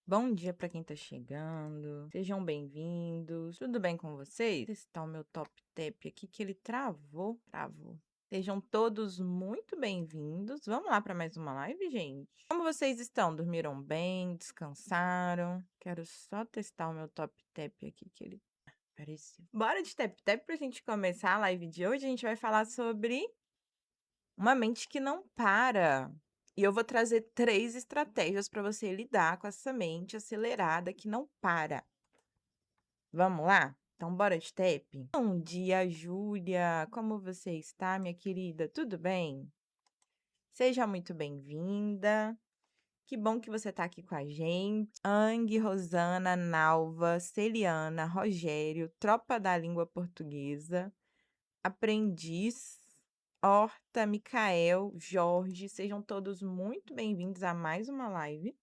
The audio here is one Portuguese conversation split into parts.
Bom dia para quem tá chegando. Sejam bem-vindos. Tudo bem com vocês? Esse tá o meu top tap aqui que ele travou. Sejam todos muito bem-vindos. Vamos lá para mais uma live, gente? Como vocês estão? Dormiram bem? Descansaram? Quero só testar o meu top tap aqui que ele apareceu. Bora de tap tap pra gente começar a live de hoje. A gente vai falar sobre uma mente que não para. E eu vou trazer 3 estratégias para você lidar com essa mente acelerada que não para. Vamos lá? Então bora de tap? Bom dia, Júlia. Como você está, minha querida? Tudo bem? Seja muito bem-vinda. Que bom que você está aqui com a gente. Ang, Rosana, Nalva, Celiana, Rogério, Tropa da Língua Portuguesa, Aprendiz, Horta, Micael, Jorge, sejam todos muito bem-vindos a mais uma live.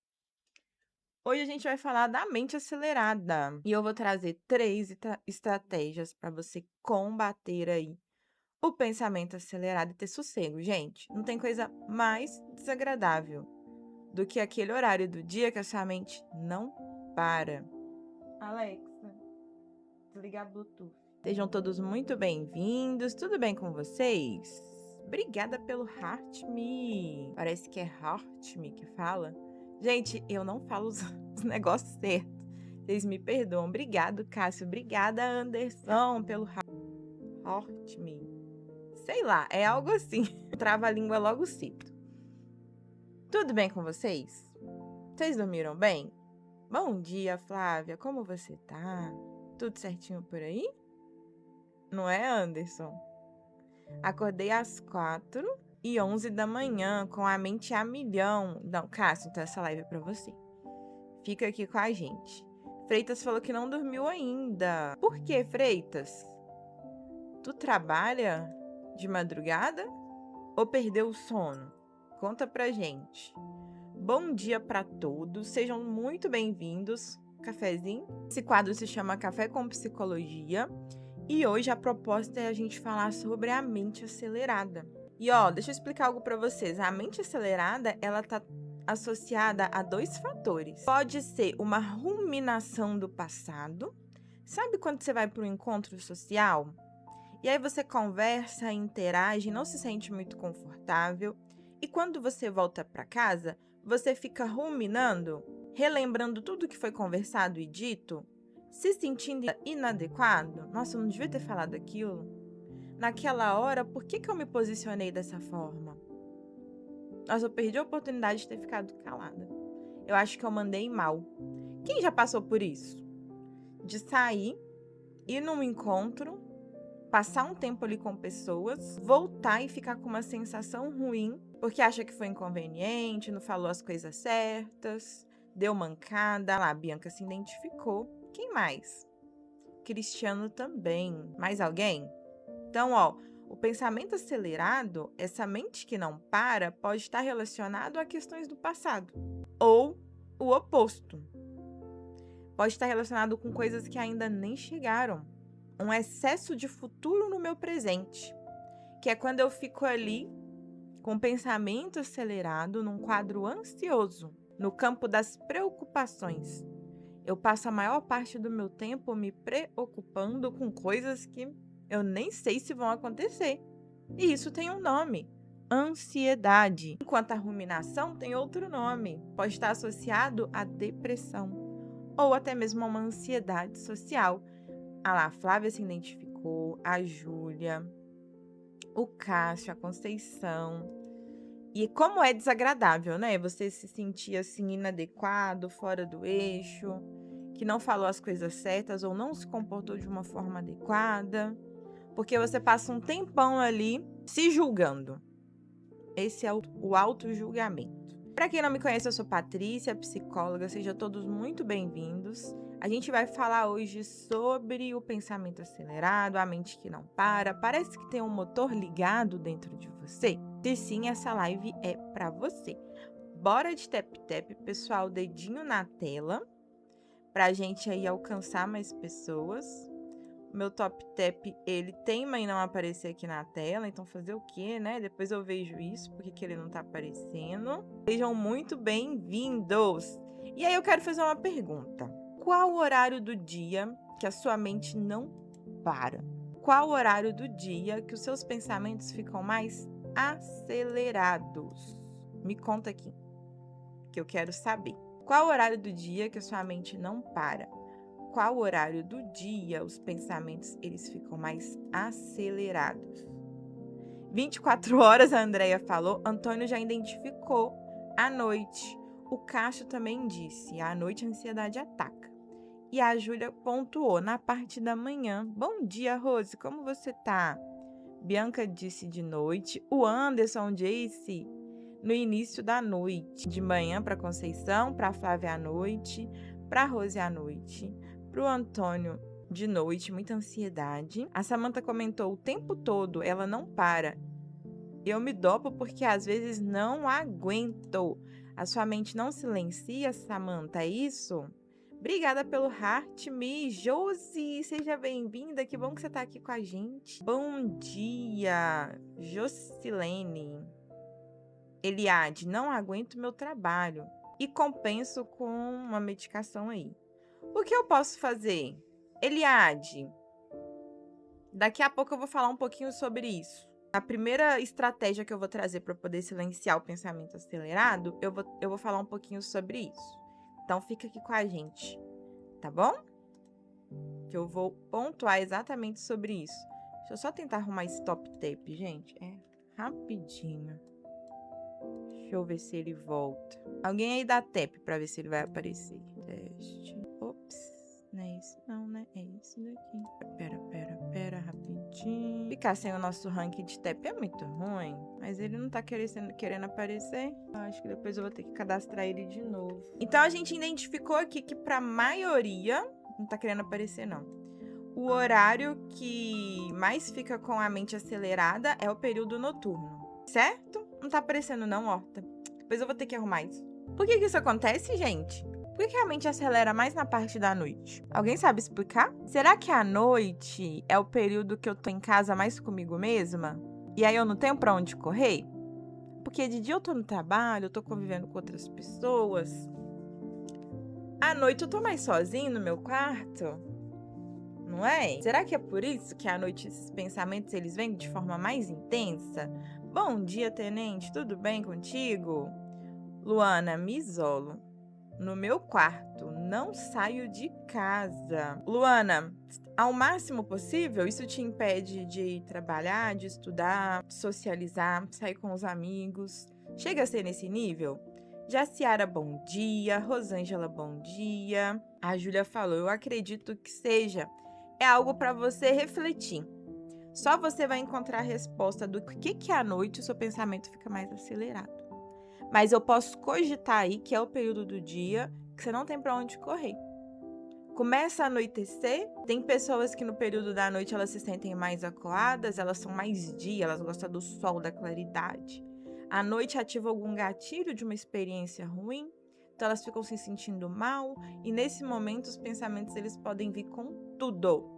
Hoje a gente vai falar da mente acelerada e eu vou trazer 3 estratégias para você combater aí o pensamento acelerado e ter sossego. Gente, não tem coisa mais desagradável do que aquele horário do dia que a sua mente não para. Alexa, desligar Bluetooth. Sejam todos muito bem-vindos. Tudo bem com vocês? Obrigada pelo Heart Me. Parece que é Heart Me que fala. Gente, eu não falo os negócios certos. Vocês me perdoam. Obrigado, Cássio. Obrigada, Anderson, pelo Heart Me. Sei lá, é algo assim. Trava a língua logo cito. Tudo bem com vocês? Vocês dormiram bem? Bom dia, Flávia. Como você tá? Tudo certinho por aí? Não é, Anderson? Acordei às 4h11 da manhã, com a mente a milhão. Não, Cássio, então essa live é pra você. Fica aqui com a gente. Freitas falou que não dormiu ainda. Por que, Freitas? Tu trabalha de madrugada ou perdeu o sono? Conta pra gente. Bom dia pra todos, sejam muito bem-vindos. Cafezinho? Esse quadro se chama Café com Psicologia. E hoje a proposta é a gente falar sobre a mente acelerada. E ó, deixa eu explicar algo para vocês. A mente acelerada, ela tá associada a 2 fatores. Pode ser uma ruminação do passado. Sabe quando você vai para um encontro social? E aí você conversa, interage, não se sente muito confortável. E quando você volta para casa, você fica ruminando, relembrando tudo que foi conversado e dito, se sentindo inadequado. Nossa, eu não devia ter falado aquilo. Naquela hora, por que eu me posicionei dessa forma? Nossa, eu perdi a oportunidade de ter ficado calada. Eu acho que eu mandei mal. Quem já passou por isso? De sair, ir num encontro, passar um tempo ali com pessoas, voltar e ficar com uma sensação ruim, porque acha que foi inconveniente, não falou as coisas certas, deu mancada. Lá, a Bianca se identificou. Quem mais? Cristiano também. Mais alguém? Então, ó, o pensamento acelerado, essa mente que não para, pode estar relacionado a questões do passado. Ou o oposto. Pode estar relacionado com coisas que ainda nem chegaram. Um excesso de futuro no meu presente, que é quando eu fico ali com o pensamento acelerado, num quadro ansioso, no campo das preocupações. Eu passo a maior parte do meu tempo me preocupando com coisas que eu nem sei se vão acontecer. E isso tem um nome: ansiedade. Enquanto a ruminação tem outro nome, pode estar associado à depressão ou até mesmo a uma ansiedade social. Ah lá, a Flávia se identificou, a Júlia, o Cássio, a Conceição. E como é desagradável, né? Você se sentir assim inadequado, fora do eixo, que não falou as coisas certas ou não se comportou de uma forma adequada, porque você passa um tempão ali se julgando. Esse é o auto-julgamento. Para quem não me conhece, eu sou Patrícia, psicóloga. Sejam todos muito bem-vindos. A gente vai falar hoje sobre o pensamento acelerado, a mente que não para. Parece que tem um motor ligado dentro de você? Se sim, essa live é para você. Bora de tap-tap, pessoal, dedinho na tela, para a gente aí alcançar mais pessoas. Meu top tap, ele teima em não aparecer aqui na tela, então fazer o quê, né? Depois eu vejo isso, porque que ele não tá aparecendo. Sejam muito bem-vindos! E aí eu quero fazer uma pergunta. Qual o horário do dia que a sua mente não para? Qual o horário do dia que os seus pensamentos ficam mais acelerados? Me conta aqui, que eu quero saber. Qual o horário do dia que a sua mente não para? Qual o horário do dia os pensamentos eles ficam mais acelerados? 24 horas, a Andrea falou. Antônio já identificou à noite. O Cássio também disse, à noite a ansiedade ataca. E a Júlia pontuou, na parte da manhã. Bom dia, Rose, como você tá? Bianca disse de noite. O Anderson disse no início da noite. De manhã para Conceição, para Flávia à noite, para Rose à noite, para o Antônio de noite, muita ansiedade. A Samantha comentou o tempo todo, ela não para. Eu me dopo porque às vezes não aguento. A sua mente não silencia, Samantha, é isso? Obrigada pelo heart me. Josi, seja bem-vinda. Que bom que você está aqui com a gente. Bom dia, Jocilene. Eliade, não aguento meu trabalho e compenso com uma medicação aí. O que eu posso fazer? Eliade, daqui a pouco eu vou falar um pouquinho sobre isso. A primeira estratégia que eu vou trazer para poder silenciar o pensamento acelerado, eu vou falar um pouquinho sobre isso. Então, fica aqui com a gente, tá bom? Que eu vou pontuar exatamente sobre isso. Deixa eu só tentar arrumar esse top tape, gente. É rapidinho. Deixa eu ver se ele volta. Alguém aí dá tap para ver se ele vai aparecer. Teste. Ops. Não é isso não, né? É isso daqui. Pera, rapidinho. Ficar sem o nosso ranking de TEP é muito ruim, mas ele não tá querendo aparecer. Acho que depois eu vou ter que cadastrar ele de novo. Então, a gente identificou aqui que pra maioria, não tá querendo aparecer não. O horário que mais fica com a mente acelerada é o período noturno, certo? Não tá aparecendo não, Horta. Depois eu vou ter que arrumar isso. Por que isso acontece, gente? Por que a mente acelera mais na parte da noite? Alguém sabe explicar? Será que a noite é o período que eu tô em casa mais comigo mesma? E aí eu não tenho pra onde correr? Porque de dia eu tô no trabalho, eu tô convivendo com outras pessoas. À noite eu tô mais sozinho no meu quarto? Não é? Será que é por isso que à noite esses pensamentos eles vêm de forma mais intensa? Bom dia, tenente, tudo bem contigo? Luana, me isolo no meu quarto, não saio de casa. Luana, ao máximo possível, isso te impede de trabalhar, de estudar, de socializar, sair com os amigos. Chega a ser nesse nível? Jaciara, bom dia. Rosângela, bom dia. A Júlia falou, eu acredito que seja. É algo para você refletir. Só você vai encontrar a resposta do que à noite o seu pensamento fica mais acelerado. Mas eu posso cogitar aí que é o período do dia que você não tem para onde correr. Começa a anoitecer, tem pessoas que no período da noite elas se sentem mais acuadas, elas são mais dia, elas gostam do sol, da claridade. A noite ativa algum gatilho de uma experiência ruim, então elas ficam se sentindo mal e nesse momento os pensamentos eles podem vir com tudo.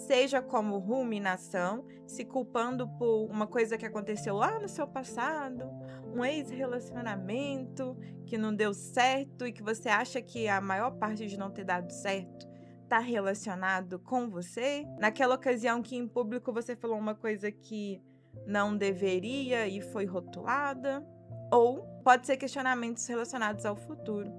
Seja como ruminação, se culpando por uma coisa que aconteceu lá no seu passado, um ex-relacionamento que não deu certo e que você acha que a maior parte de não ter dado certo está relacionado com você. Naquela ocasião que em público você falou uma coisa que não deveria e foi rotulada. Ou pode ser questionamentos relacionados ao futuro.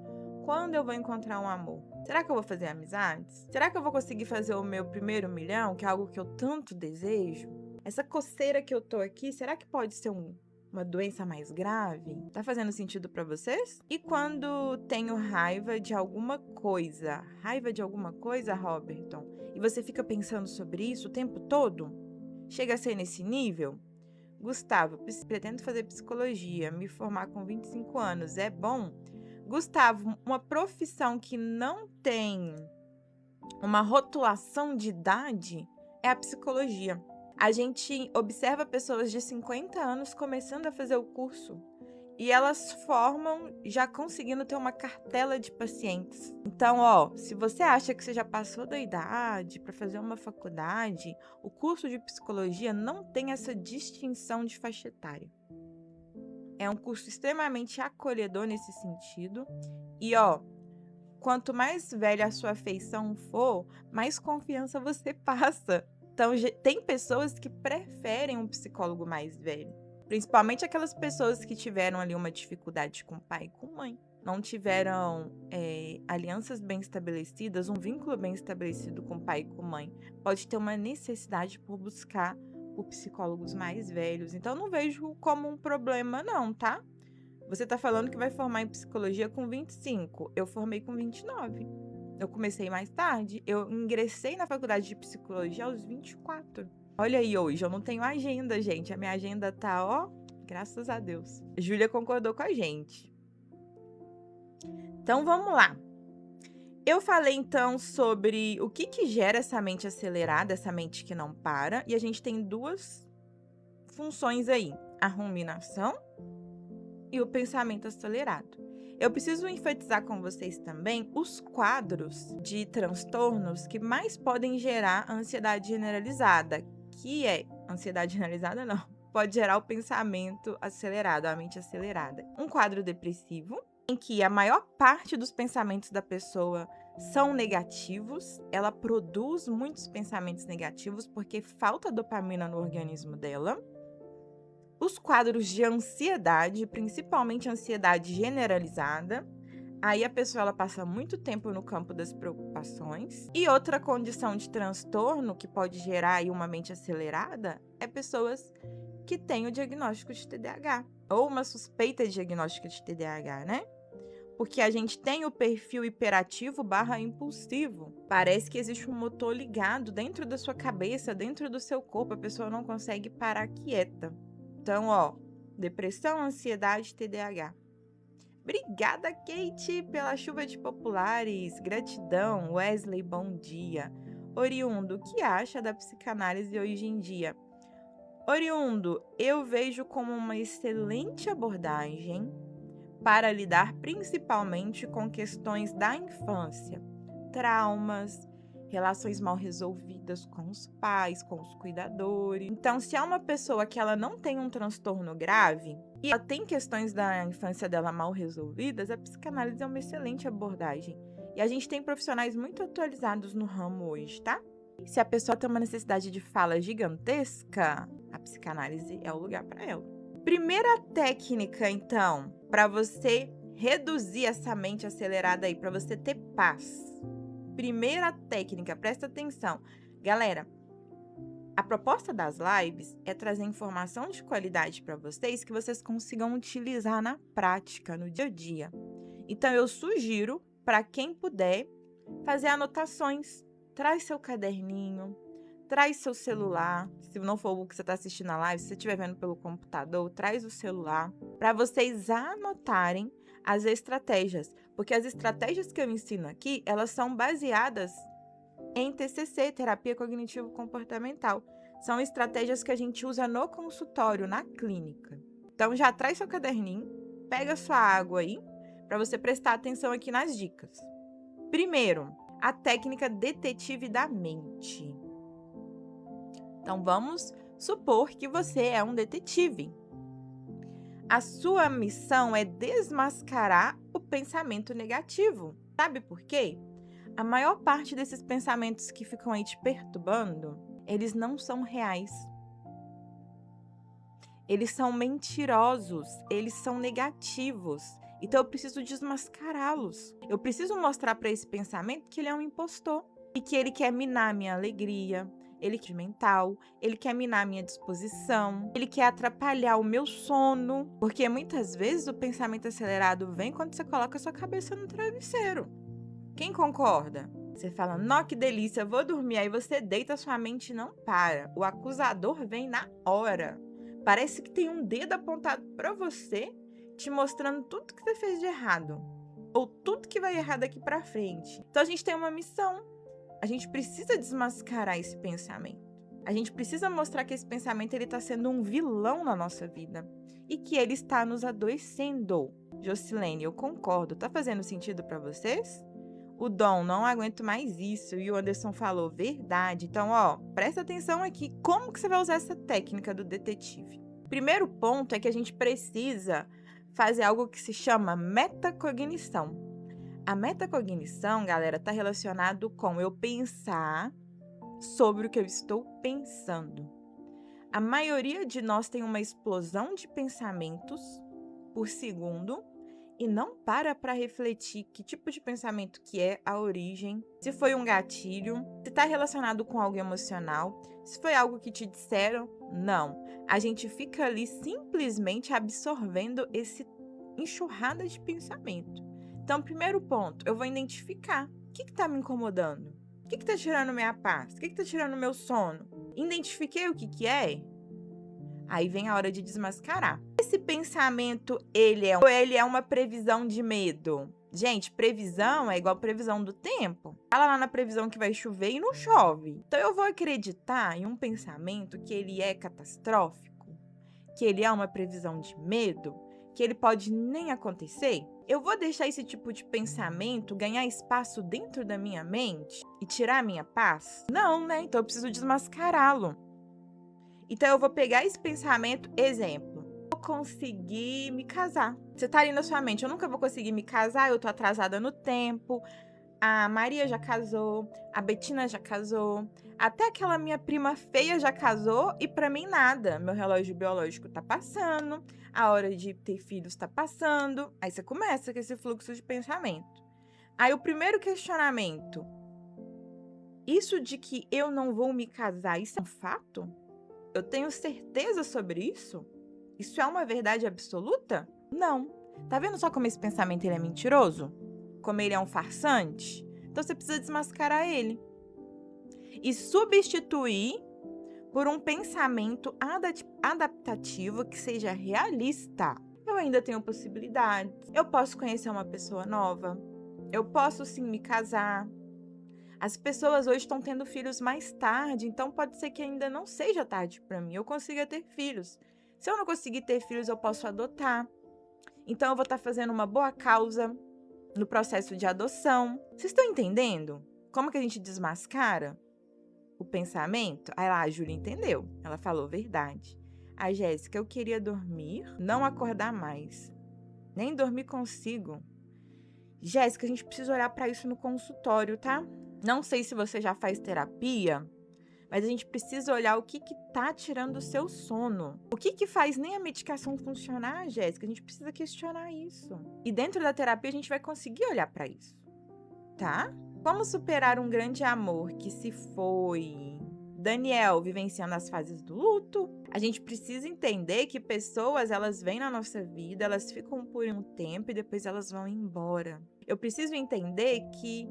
Quando eu vou encontrar um amor? Será que eu vou fazer amizades? Será que eu vou conseguir fazer o meu primeiro milhão, que é algo que eu tanto desejo? Essa coceira que eu tô aqui, será que pode ser uma doença mais grave? Tá fazendo sentido pra vocês? E quando tenho raiva de alguma coisa, Roberton, e você fica pensando sobre isso o tempo todo? Chega a ser nesse nível? Gustavo, pretendo fazer psicologia, me formar com 25 anos, é bom? Gustavo, uma profissão que não tem uma rotulação de idade é a psicologia. A gente observa pessoas de 50 anos começando a fazer o curso e elas formam já conseguindo ter uma cartela de pacientes. Então, se você acha que você já passou da idade para fazer uma faculdade, o curso de psicologia não tem essa distinção de faixa etária. É um curso extremamente acolhedor nesse sentido. E, quanto mais velha a sua feição for, mais confiança você passa. Então, tem pessoas que preferem um psicólogo mais velho. Principalmente aquelas pessoas que tiveram ali uma dificuldade com o pai e com a mãe. Não tiveram alianças bem estabelecidas, um vínculo bem estabelecido com o pai e com a mãe. Pode ter uma necessidade por buscar por psicólogos mais velhos. Então, não vejo como um problema não, tá? Você tá falando que vai formar em psicologia com 25. Eu formei com 29. Eu comecei mais tarde. Eu ingressei na faculdade de psicologia aos 24. Olha aí hoje, eu não tenho agenda, gente. A minha agenda tá, ó, graças a Deus. Júlia concordou com a gente. Então, vamos lá. Eu falei, então, sobre o que gera essa mente acelerada, essa mente que não para. E a gente tem duas funções aí. A ruminação e o pensamento acelerado. Eu preciso enfatizar com vocês também os quadros de transtornos que mais podem gerar a ansiedade generalizada, que é ansiedade generalizada não, pode gerar o pensamento acelerado, a mente acelerada. Um quadro depressivo, em que a maior parte dos pensamentos da pessoa são negativos, ela produz muitos pensamentos negativos porque falta dopamina no organismo dela. Os quadros de ansiedade, principalmente ansiedade generalizada, aí a pessoa ela passa muito tempo no campo das preocupações. E outra condição de transtorno que pode gerar aí uma mente acelerada é pessoas que têm o diagnóstico de TDAH ou uma suspeita de diagnóstico de TDAH, né? Porque a gente tem o perfil hiperativo / impulsivo. Parece que existe um motor ligado dentro da sua cabeça, dentro do seu corpo, a pessoa não consegue parar quieta. Então, ó, depressão, ansiedade, TDAH. Obrigada, Kate, pela chuva de populares. Gratidão. Wesley, bom dia. Oriundo, o que acha da psicanálise hoje em dia? Oriundo, eu vejo como uma excelente abordagem para lidar principalmente com questões da infância, traumas, relações mal resolvidas com os pais, com os cuidadores. Então, se há uma pessoa que ela não tem um transtorno grave e ela tem questões da infância dela mal resolvidas, a psicanálise é uma excelente abordagem. E a gente tem profissionais muito atualizados no ramo hoje, tá? Se a pessoa tem uma necessidade de fala gigantesca, a psicanálise é o lugar para ela. Primeira técnica, então, para você reduzir essa mente acelerada aí, para você ter paz. Primeira técnica, presta atenção. Galera, a proposta das lives é trazer informação de qualidade para vocês que vocês consigam utilizar na prática, no dia a dia. Então, eu sugiro, para quem puder, fazer anotações. Traz seu caderninho, traz seu celular. Se não for o que você está assistindo na live, se você estiver vendo pelo computador, traz o celular para vocês anotarem as estratégias, porque as estratégias que eu ensino aqui, elas são baseadas em TCC, terapia cognitivo-comportamental. São estratégias que a gente usa no consultório, na clínica. Então, já traz seu caderninho, pega sua água aí, para você prestar atenção aqui nas dicas. Primeiro, a técnica detetive da mente. Então, vamos supor que você é um detetive. A sua missão é desmascarar o pensamento negativo. Sabe por quê? A maior parte desses pensamentos que ficam aí te perturbando, eles não são reais. Eles são mentirosos, eles são negativos. Então eu preciso desmascará-los. Eu preciso mostrar para esse pensamento que ele é um impostor e que ele quer minar minha alegria, ele quer mental, ele quer minar minha disposição, ele quer atrapalhar o meu sono, porque muitas vezes o pensamento acelerado vem quando você coloca a sua cabeça no travesseiro. Quem concorda? Você fala, nó, que delícia, vou dormir, aí você deita, sua mente não para. O acusador vem na hora. Parece que tem um dedo apontado para você, te mostrando tudo que você fez de errado, ou tudo que vai errar daqui para frente. Então a gente tem uma missão. A gente precisa desmascarar esse pensamento. A gente precisa mostrar que esse pensamento ele está sendo um vilão na nossa vida e que ele está nos adoecendo. Jocilene, eu concordo. Tá fazendo sentido para vocês? O Dom, não aguento mais isso. E o Anderson falou, verdade. Então, ó, presta atenção aqui. Como que você vai usar essa técnica do detetive? Primeiro ponto é que a gente precisa fazer algo que se chama metacognição. A metacognição, galera, está relacionado com eu pensar sobre o que eu estou pensando. A maioria de nós tem uma explosão de pensamentos por segundo e não para refletir que tipo de pensamento que é a origem, se foi um gatilho, se está relacionado com algo emocional, se foi algo que te disseram, não. A gente fica ali simplesmente absorvendo esse enxurrada de pensamento. Então, primeiro ponto, eu vou identificar o que está me incomodando, o que está tirando minha paz, o que está tirando meu sono. Identifiquei o que é? Aí vem a hora de desmascarar. Esse pensamento, ele é uma previsão de medo? Gente, previsão é igual previsão do tempo. Fala lá na previsão que vai chover e não chove. Então eu vou acreditar em um pensamento que ele é catastrófico, que ele é uma previsão de medo, que ele pode nem acontecer? Eu vou deixar esse tipo de pensamento ganhar espaço dentro da minha mente e tirar a minha paz? Não, né? Então eu preciso desmascará-lo. Então, eu vou pegar esse pensamento, exemplo, vou conseguir me casar. Você tá ali na sua mente, eu nunca vou conseguir me casar, eu tô atrasada no tempo, a Maria já casou, a Betina já casou, até aquela minha prima feia já casou e pra mim nada. Meu relógio biológico tá passando, a hora de ter filhos tá passando. Aí você começa com esse fluxo de pensamento. Aí o primeiro questionamento, isso de que eu não vou me casar, isso é um fato? Eu tenho certeza sobre isso? Isso é uma verdade absoluta? Não. Tá vendo só como esse pensamento ele é mentiroso? Como ele é um farsante? Então você precisa desmascarar ele. E substituir por um pensamento adaptativo que seja realista. Eu ainda tenho possibilidades. Eu posso conhecer uma pessoa nova. Eu posso sim me casar. As pessoas hoje estão tendo filhos mais tarde, então pode ser que ainda não seja tarde para mim. Eu consiga ter filhos. Se eu não conseguir ter filhos, eu posso adotar. Então eu vou estar fazendo uma boa causa no processo de adoção. Vocês estão entendendo como que a gente desmascara o pensamento? Aí lá, a Júlia entendeu. Ela falou verdade. A Jéssica, eu queria dormir, não acordar mais. Nem dormir consigo. Jéssica, a gente precisa olhar para isso no consultório, tá? Não sei se você já faz terapia, mas a gente precisa olhar o que tá tirando o seu sono. O que faz nem a medicação funcionar, Jéssica? A gente precisa questionar isso. E dentro da terapia a gente vai conseguir olhar para isso, tá? Como superar um grande amor que se foi? Daniel, vivenciando as fases do luto. A gente precisa entender que pessoas, elas vêm na nossa vida, elas ficam por um tempo e depois elas vão embora. Eu preciso entender que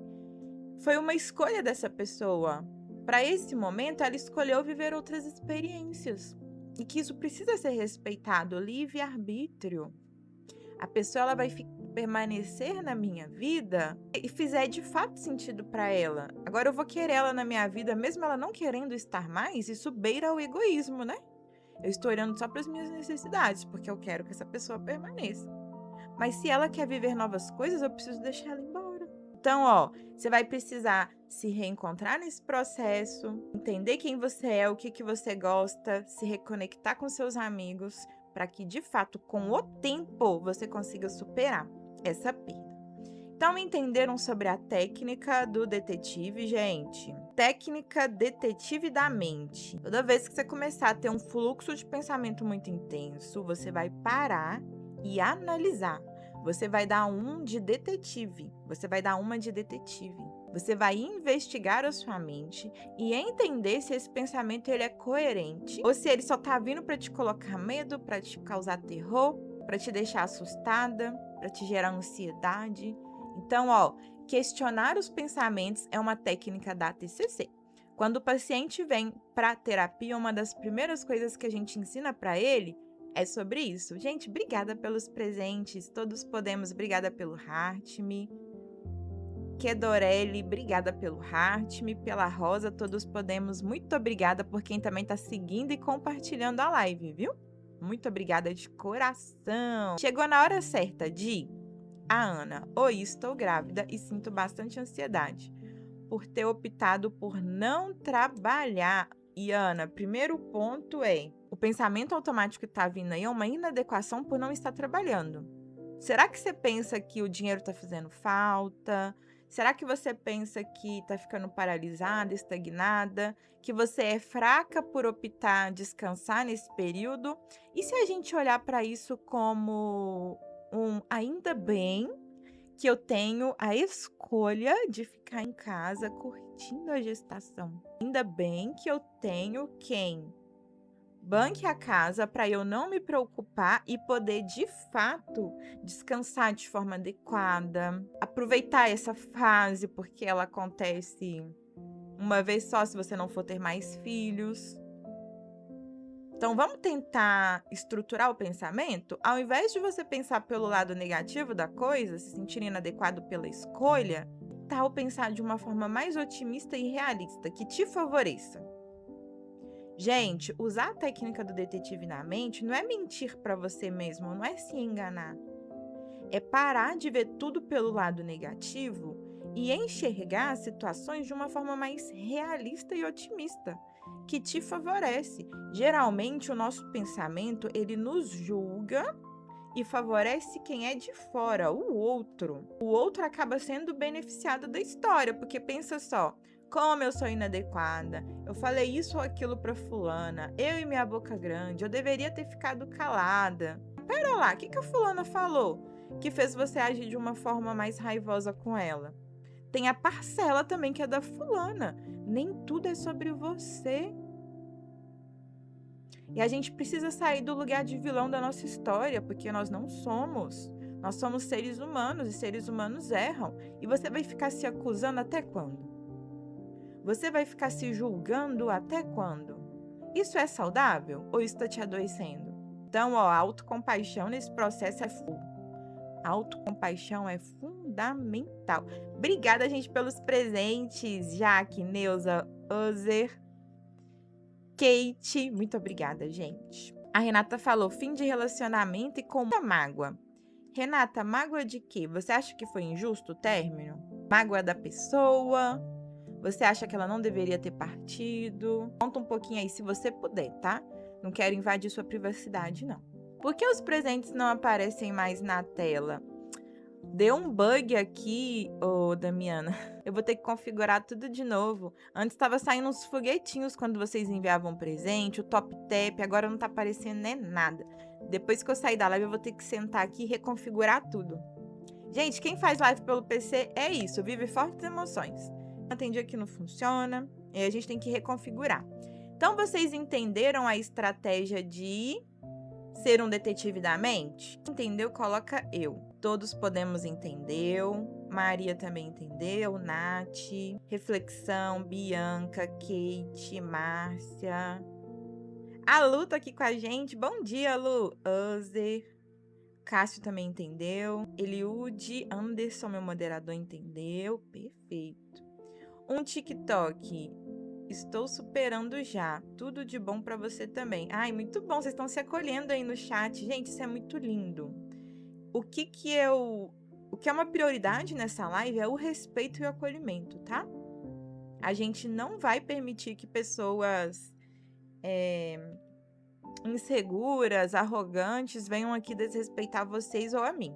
foi uma escolha dessa pessoa. Para esse momento, ela escolheu viver outras experiências. E que isso precisa ser respeitado, livre-arbítrio. A pessoa ela vai permanecer na minha vida e fizer de fato sentido para ela. Agora eu vou querer ela na minha vida, mesmo ela não querendo estar mais, isso beira o egoísmo, né? Eu estou olhando só para as minhas necessidades, porque eu quero que essa pessoa permaneça. Mas se ela quer viver novas coisas, eu preciso deixar ela embora. Então, ó, você vai precisar se reencontrar nesse processo, entender quem você é, o que você gosta, se reconectar com seus amigos, para que, de fato, com o tempo, você consiga superar essa perda. Então, entenderam sobre a técnica do detetive, gente? Técnica detetive da mente. Toda vez que você começar a ter um fluxo de pensamento muito intenso, você vai parar e analisar. Você vai dar um de detetive. Você vai dar uma de detetive. Você vai investigar a sua mente e entender se esse pensamento ele é coerente ou se ele só tá vindo para te colocar medo, para te causar terror, para te deixar assustada, para te gerar ansiedade. Então, ó, questionar os pensamentos é uma técnica da TCC. Quando o paciente vem para terapia, uma das primeiras coisas que a gente ensina para ele é sobre isso. Gente, obrigada pelos presentes. Todos podemos. Obrigada pelo Heart-me. Kedorelli, obrigada pelo Heart-me. Pela Rosa, todos podemos. Muito obrigada por quem também está seguindo e compartilhando a live, viu? Muito obrigada de coração. Chegou na hora certa de... A Ana, oi, estou grávida e sinto bastante ansiedade por ter optado por não trabalhar. E Ana, primeiro ponto é, o pensamento automático que está vindo aí é uma inadequação por não estar trabalhando. Será que você pensa que o dinheiro tá fazendo falta? Será que você pensa que tá ficando paralisada, estagnada, que você é fraca por optar descansar nesse período? E se a gente olhar para isso como ainda bem que eu tenho a escolha de ficar em casa curtindo a gestação. Ainda bem que eu tenho quem banque a casa para eu não me preocupar e poder, de fato, descansar de forma adequada, aproveitar essa fase, porque ela acontece uma vez só se você não for ter mais filhos. Então, vamos tentar estruturar o pensamento? Ao invés de você pensar pelo lado negativo da coisa, se sentir inadequado pela escolha, tal pensar de uma forma mais otimista e realista, que te favoreça. Gente, usar a técnica do detetive na mente não é mentir para você mesmo, não é se enganar. É parar de ver tudo pelo lado negativo e enxergar as situações de uma forma mais realista e otimista, que te favorece. Geralmente, o nosso pensamento, ele nos julga e favorece quem é de fora, o outro. O outro acaba sendo beneficiado da história, porque pensa só, como eu sou inadequada, eu falei isso ou aquilo para fulana, eu e minha boca grande, eu deveria ter ficado calada. Pera lá, o que a fulana falou que fez você agir de uma forma mais raivosa com ela? Tem a parcela também que é da fulana. Nem tudo é sobre você. E a gente precisa sair do lugar de vilão da nossa história, porque nós não somos. Nós somos seres humanos e seres humanos erram. E você vai ficar se acusando até quando? Você vai ficar se julgando até quando? Isso é saudável ou isso está te adoecendo? Então, a autocompaixão nesse processo é full. Autocompaixão é fundamental. Obrigada, gente, pelos presentes. Jaque, Neuza, Ozer, Kate. Muito obrigada, gente. A Renata falou fim de relacionamento e com muita mágoa. Renata, mágoa de quê? Você acha que foi injusto o término? Mágoa da pessoa? Você acha que ela não deveria ter partido? Conta um pouquinho aí, se você puder, tá? Não quero invadir sua privacidade, não. Por que os presentes não aparecem mais na tela? Deu um bug aqui, ô Damiana. Eu vou ter que configurar tudo de novo. Antes estava saindo uns foguetinhos quando vocês enviavam presente, o top tap, agora não tá aparecendo nem nada. Depois que eu sair da live, eu vou ter que sentar aqui e reconfigurar tudo. Gente, quem faz live pelo PC é isso, vive fortes emoções. Tem dia que não funciona, e a gente tem que reconfigurar. Então, vocês entenderam a estratégia de ser um detetive da mente? Entendeu? Coloca eu. Todos podemos entendeu. Maria também entendeu. Nath. Reflexão. Bianca. Kate. Márcia. A Lu tá aqui com a gente. Bom dia, Lu. Uzer. Cássio também entendeu. Eliude. Anderson, meu moderador, entendeu. Perfeito. Um TikTok. Estou superando já. Tudo de bom para você também. Ai, muito bom. Vocês estão se acolhendo aí no chat. Gente, isso é muito lindo. O que é uma prioridade nessa live é o respeito e o acolhimento, tá? A gente não vai permitir que pessoas inseguras, arrogantes, venham aqui desrespeitar vocês ou a mim.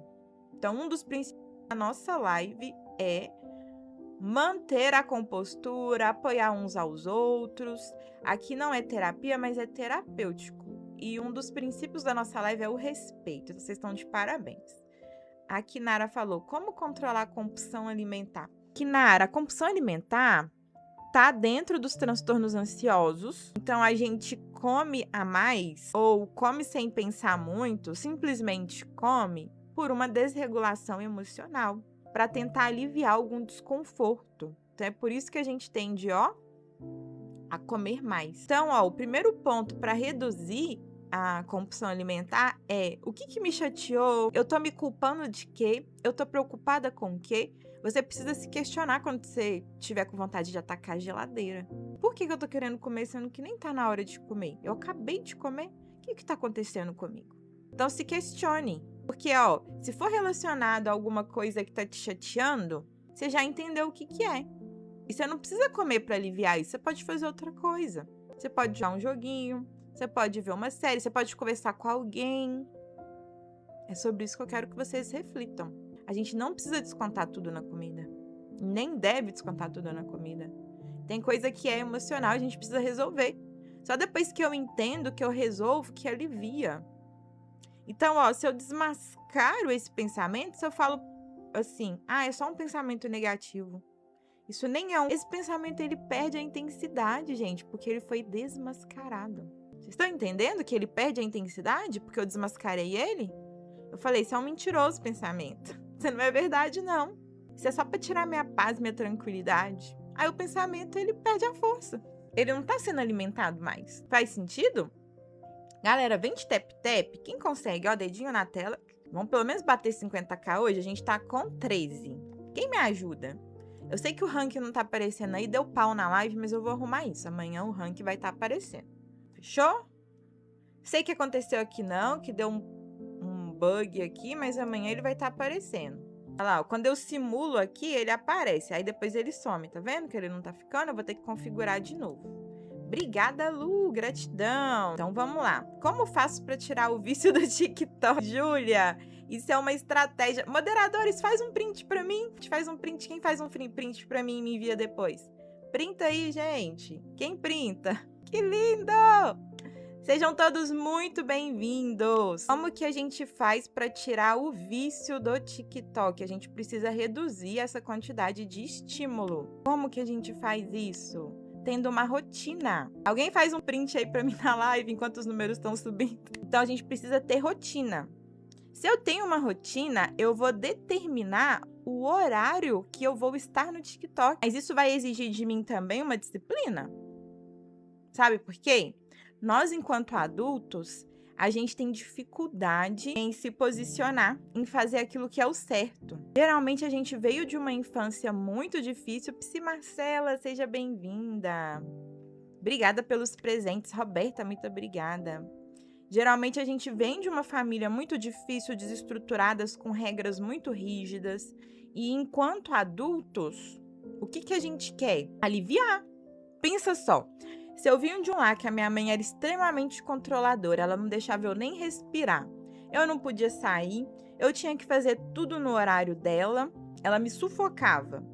Então, um dos princípios da nossa live é manter a compostura, apoiar uns aos outros. Aqui não é terapia, mas é terapêutico. E um dos princípios da nossa live é o respeito. Vocês estão de parabéns. A Kinara falou, como controlar a compulsão alimentar? Kinara, a compulsão alimentar tá dentro dos transtornos ansiosos. Então, a gente come a mais ou come sem pensar muito, simplesmente come por uma desregulação emocional, para tentar aliviar algum desconforto. Então, é por isso que a gente tende, a comer mais. Então, o primeiro ponto para reduzir a compulsão alimentar é o que me chateou? Eu tô me culpando de quê? Eu tô preocupada com o quê? Você precisa se questionar quando você tiver com vontade de atacar a geladeira. Por que eu tô querendo comer sendo que nem tá na hora de comer? Eu acabei de comer. O que tá acontecendo comigo? Então, se questione. Porque, se for relacionado a alguma coisa que tá te chateando, você já entendeu o que é. E você não precisa comer para aliviar isso, você pode fazer outra coisa. Você pode jogar um joguinho, você pode ver uma série, você pode conversar com alguém. É sobre isso que eu quero que vocês reflitam. A gente não precisa descontar tudo na comida. Nem deve descontar tudo na comida. Tem coisa que é emocional, a gente precisa resolver. Só depois que eu entendo, que eu resolvo, que alivia. Então, ó, se eu desmascaro esse pensamento, se eu falo assim, é só um pensamento negativo. Isso nem é um... Esse pensamento, ele perde a intensidade, gente, porque ele foi desmascarado. Vocês estão entendendo que ele perde a intensidade porque eu desmascarei ele? Eu falei, isso é um mentiroso pensamento. Isso não é verdade, não. Isso é só para tirar minha paz, minha tranquilidade. Aí o pensamento, ele perde a força. Ele não tá sendo alimentado mais. Faz sentido? Galera, vem de tap-tap. Quem consegue, ó, dedinho na tela. Vamos pelo menos bater 50k hoje. A gente tá com 13. Quem me ajuda? Eu sei que o ranking não tá aparecendo aí. Deu pau na live, mas eu vou arrumar isso. Amanhã o ranking vai estar aparecendo. Fechou? Sei que aconteceu aqui não, que deu um bug aqui, mas amanhã ele vai estar aparecendo. Olha lá, ó, quando eu simulo aqui, ele aparece. Aí depois ele some, tá vendo que ele não tá ficando? Eu vou ter que configurar de novo. Obrigada, Lu, gratidão. Então vamos lá. Como faço para tirar o vício do TikTok? Júlia, isso é uma estratégia. Moderadores, faz um print para mim. Faz um print. Quem faz um print para mim e me envia depois? Printa aí, gente. Quem printa? Que lindo! Sejam todos muito bem-vindos! Como que a gente faz para tirar o vício do TikTok? A gente precisa reduzir essa quantidade de estímulo. Como que a gente faz isso? Tendo uma rotina. Alguém faz um print aí para mim na live enquanto os números estão subindo? Então a gente precisa ter rotina. Se eu tenho uma rotina, eu vou determinar o horário que eu vou estar no TikTok. Mas isso vai exigir de mim também uma disciplina. Sabe por quê? Nós, enquanto adultos, a gente tem dificuldade em se posicionar, em fazer aquilo que é o certo. Geralmente, a gente veio de uma infância muito difícil. Psi Marcela, seja bem-vinda. Obrigada pelos presentes. Roberta, muito obrigada. Geralmente, a gente vem de uma família muito difícil, desestruturadas, com regras muito rígidas. E, enquanto adultos, o que a gente quer? Aliviar. Pensa só. Se eu vim de um lar que a minha mãe era extremamente controladora, ela não deixava eu nem respirar. Eu não podia sair, eu tinha que fazer tudo no horário dela, ela me sufocava.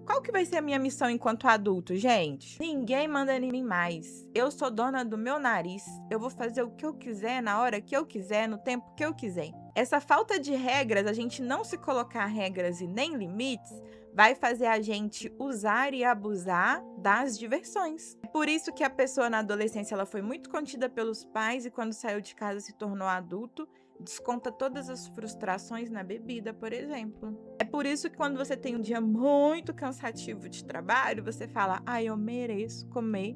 Qual que vai ser a minha missão enquanto adulto, gente? Ninguém manda em mim mais. Eu sou dona do meu nariz. Eu vou fazer o que eu quiser, na hora que eu quiser, no tempo que eu quiser. Essa falta de regras, a gente não se colocar regras e nem limites, vai fazer a gente usar e abusar das diversões. É por isso que a pessoa na adolescência ela foi muito contida pelos pais e quando saiu de casa se tornou adulto, desconta todas as frustrações na bebida, por exemplo. É por isso que quando você tem um dia muito cansativo de trabalho, você fala, eu mereço comer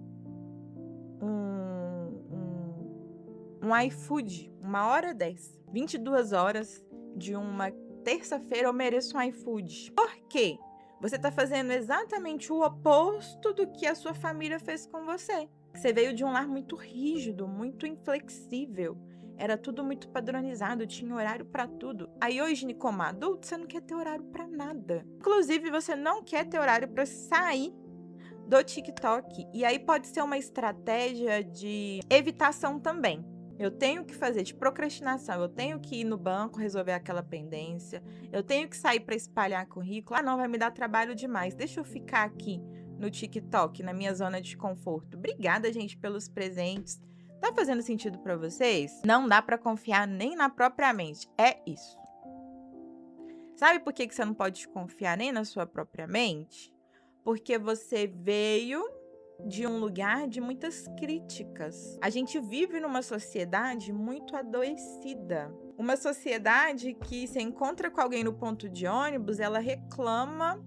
um iFood, 1h10, 22 horas de uma terça-feira eu mereço um iFood. Por quê? Você está fazendo exatamente o oposto do que a sua família fez com você. Você veio de um lar muito rígido, muito inflexível. Era tudo muito padronizado, tinha horário para tudo. Aí hoje, como adulto, você não quer ter horário para nada. Inclusive, você não quer ter horário para sair do TikTok. E aí pode ser uma estratégia de evitação também. Eu tenho que fazer de procrastinação, eu tenho que ir no banco resolver aquela pendência, eu tenho que sair para espalhar currículo. Não, vai me dar trabalho demais. Deixa eu ficar aqui no TikTok, na minha zona de conforto. Obrigada, gente, pelos presentes. Tá fazendo sentido para vocês? Não dá para confiar nem na própria mente. É isso. Sabe por que você não pode confiar nem na sua própria mente? Porque você veio de um lugar de muitas críticas. A gente vive numa sociedade muito adoecida. Uma sociedade que se encontra com alguém no ponto de ônibus, ela reclama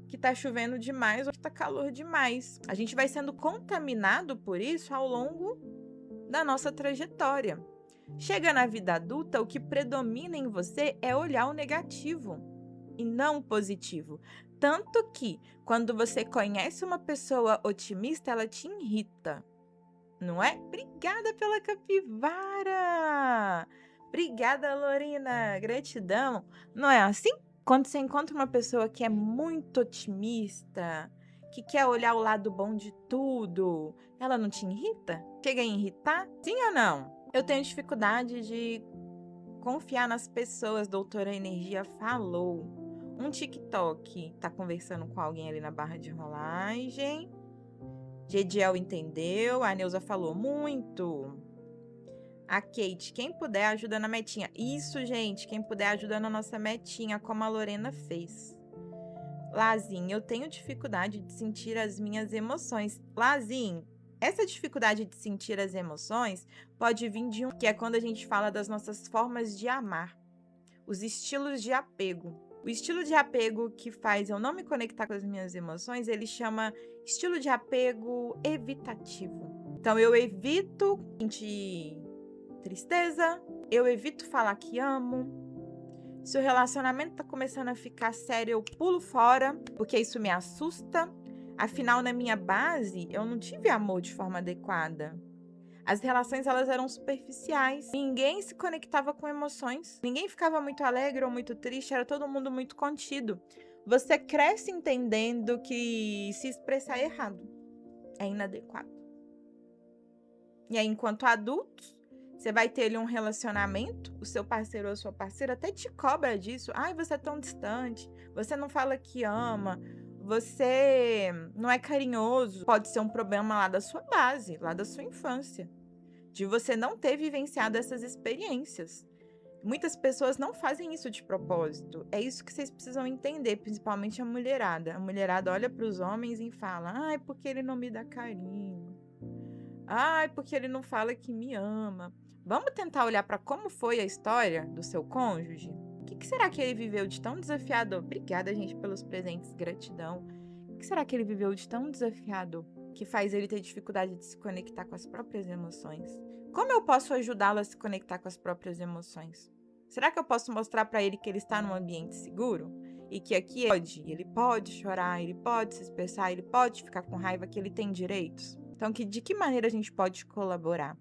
que tá chovendo demais ou que tá calor demais. A gente vai sendo contaminado por isso ao longo da nossa trajetória. Chega na vida adulta, o que predomina em você é olhar o negativo e não o positivo. Tanto que, quando você conhece uma pessoa otimista, ela te irrita, não é? Obrigada pela capivara! Obrigada, Lorena! Gratidão! Não é assim? Quando você encontra uma pessoa que é muito otimista, que quer olhar o lado bom de tudo, ela não te irrita? Chega a irritar? Sim ou não? Eu tenho dificuldade de Confiar nas pessoas, doutora Energia falou. Um TikTok tá conversando com alguém ali na barra de rolagem. Gediel entendeu. A Neuza falou muito. A Kate, quem puder ajuda na metinha. Isso, gente, quem puder ajuda na nossa metinha, como a Lorena fez. Lazinho, eu tenho dificuldade de sentir as minhas emoções. Lazinho, essa dificuldade de sentir as emoções pode vir de que é quando a gente fala das nossas formas de amar, os estilos de apego. O estilo de apego que faz eu não me conectar com as minhas emoções, ele chama estilo de apego evitativo. Então, eu evito sentir tristeza, eu evito falar que amo. Se o relacionamento tá começando a ficar sério, eu pulo fora, porque isso me assusta. Afinal, na minha base, eu não tive amor de forma adequada. As relações, elas eram superficiais. Ninguém se conectava com emoções. Ninguém ficava muito alegre ou muito triste. Era todo mundo muito contido. Você cresce entendendo que se expressar errado é inadequado. E aí, enquanto adultos, você vai ter ali um relacionamento, o seu parceiro ou a sua parceira até te cobra disso. Ai, você é tão distante, você não fala que ama, você não é carinhoso. Pode ser um problema lá da sua base, lá da sua infância, de você não ter vivenciado essas experiências. Muitas pessoas não fazem isso de propósito. É isso que vocês precisam entender, principalmente a mulherada. A mulherada olha para os homens e fala: ai, porque ele não me dá carinho. Ai, porque ele não fala que me ama. Vamos tentar olhar para como foi a história do seu cônjuge? O que será que ele viveu de tão desafiador? Obrigada, gente, pelos presentes, gratidão. O que será que ele viveu de tão desafiador que faz ele ter dificuldade de se conectar com as próprias emoções? Como eu posso ajudá-lo a se conectar com as próprias emoções? Será que eu posso mostrar para ele que ele está num ambiente seguro? E que aqui ele pode chorar, ele pode se expressar, ele pode ficar com raiva, que ele tem direitos? Então, de que maneira a gente pode colaborar?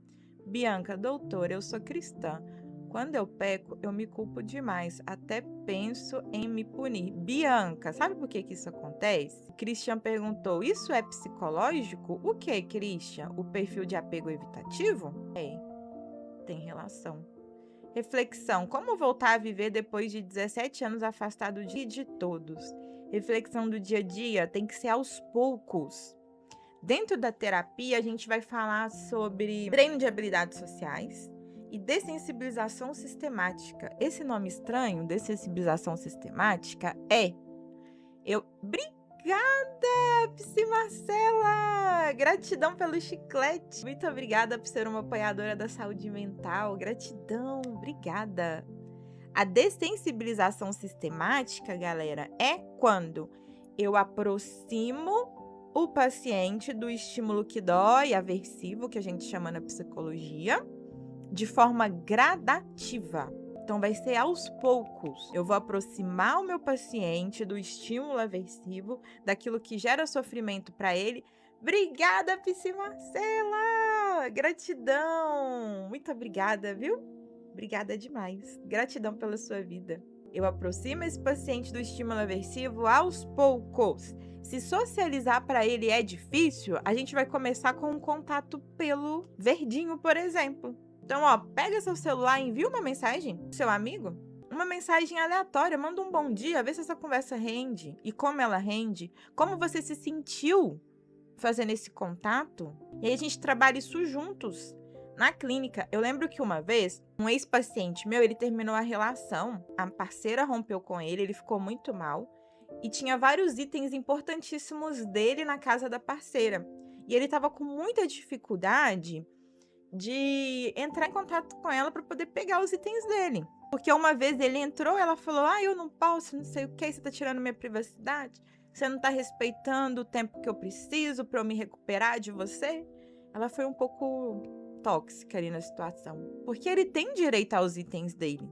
Bianca, doutora, eu sou cristã. Quando eu peco, eu me culpo demais. Até penso em me punir. Bianca, sabe por que isso acontece? Christian perguntou, isso é psicológico? O que, Christian? O perfil de apego evitativo? É, tem relação. Reflexão, como voltar a viver depois de 17 anos afastado de todos? Reflexão do dia a dia tem que ser aos poucos. Dentro da terapia, a gente vai falar sobre treino de habilidades sociais e dessensibilização sistemática. Esse nome estranho, dessensibilização sistemática, Obrigada, Psi Marcela! Gratidão pelo chiclete. Muito obrigada por ser uma apoiadora da saúde mental. Gratidão, obrigada. A dessensibilização sistemática, galera, é quando eu aproximo o paciente do estímulo que dói, aversivo, que a gente chama na psicologia, de forma gradativa. Então, vai ser aos poucos. Eu vou aproximar o meu paciente do estímulo aversivo, daquilo que gera sofrimento para ele. Obrigada, Psi Marcela! Gratidão! Muito obrigada, viu? Obrigada demais. Gratidão pela sua vida. Eu aproximo esse paciente do estímulo aversivo aos poucos. Se socializar para ele é difícil, a gente vai começar com um contato pelo verdinho, por exemplo. Então, pega seu celular e envia uma mensagem pro seu amigo. Uma mensagem aleatória, manda um bom dia, vê se essa conversa rende. E como ela rende, como você se sentiu fazendo esse contato. E aí a gente trabalha isso juntos. Na clínica, eu lembro que uma vez, um ex-paciente meu, ele terminou a relação, a parceira rompeu com ele ficou muito mal. E tinha vários itens importantíssimos dele na casa da parceira. E ele estava com muita dificuldade de entrar em contato com ela para poder pegar os itens dele. Porque uma vez ele entrou, ela falou, eu não posso, não sei o que, você tá tirando minha privacidade? Você não tá respeitando o tempo que eu preciso para eu me recuperar de você? Ela foi um pouco tóxica ali na situação. Porque ele tem direito aos itens dele.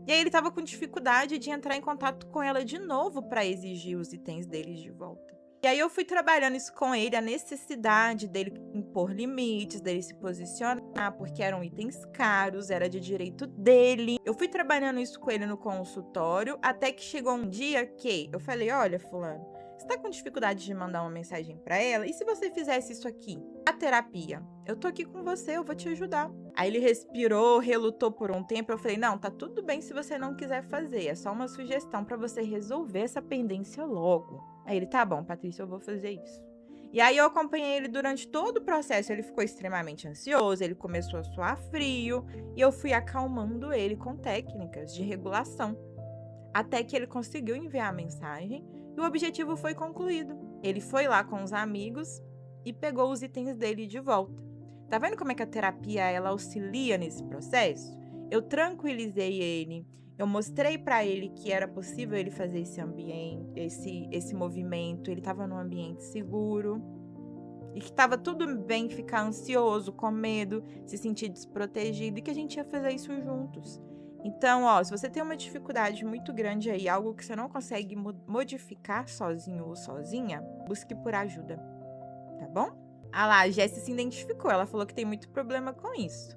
E aí ele tava com dificuldade de entrar em contato com ela de novo para exigir os itens deles de volta. E aí eu fui trabalhando isso com ele, a necessidade dele impor limites, dele se posicionar, porque eram itens caros, era de direito dele. Eu fui trabalhando isso com ele no consultório, até que chegou um dia que eu falei, olha, fulano, você Você tá com dificuldade de mandar uma mensagem pra ela? E se você fizesse isso aqui? A terapia. Eu tô aqui com você, eu vou te ajudar. Aí ele respirou, relutou por um tempo. Eu falei, não, tá tudo bem se você não quiser fazer. É só uma sugestão pra você resolver essa pendência logo. Aí ele, tá bom, Patrícia, eu vou fazer isso. E aí eu acompanhei ele durante todo o processo. Ele ficou extremamente ansioso, ele começou a suar frio. E eu fui acalmando ele com técnicas de regulação. Até que ele conseguiu enviar a mensagem e o objetivo foi concluído. Ele foi lá com os amigos e pegou os itens dele de volta. Tá vendo como é que a terapia ela auxilia nesse processo? Eu tranquilizei ele, eu mostrei para ele que era possível ele fazer esse ambiente, esse movimento, ele estava num ambiente seguro e que estava tudo bem ficar ansioso, com medo, se sentir desprotegido e que a gente ia fazer isso juntos. Então, ó, se você tem uma dificuldade muito grande aí, algo que você não consegue modificar sozinho ou sozinha, busque por ajuda, tá bom? Ah lá, a Jessie se identificou, ela falou que tem muito problema com isso.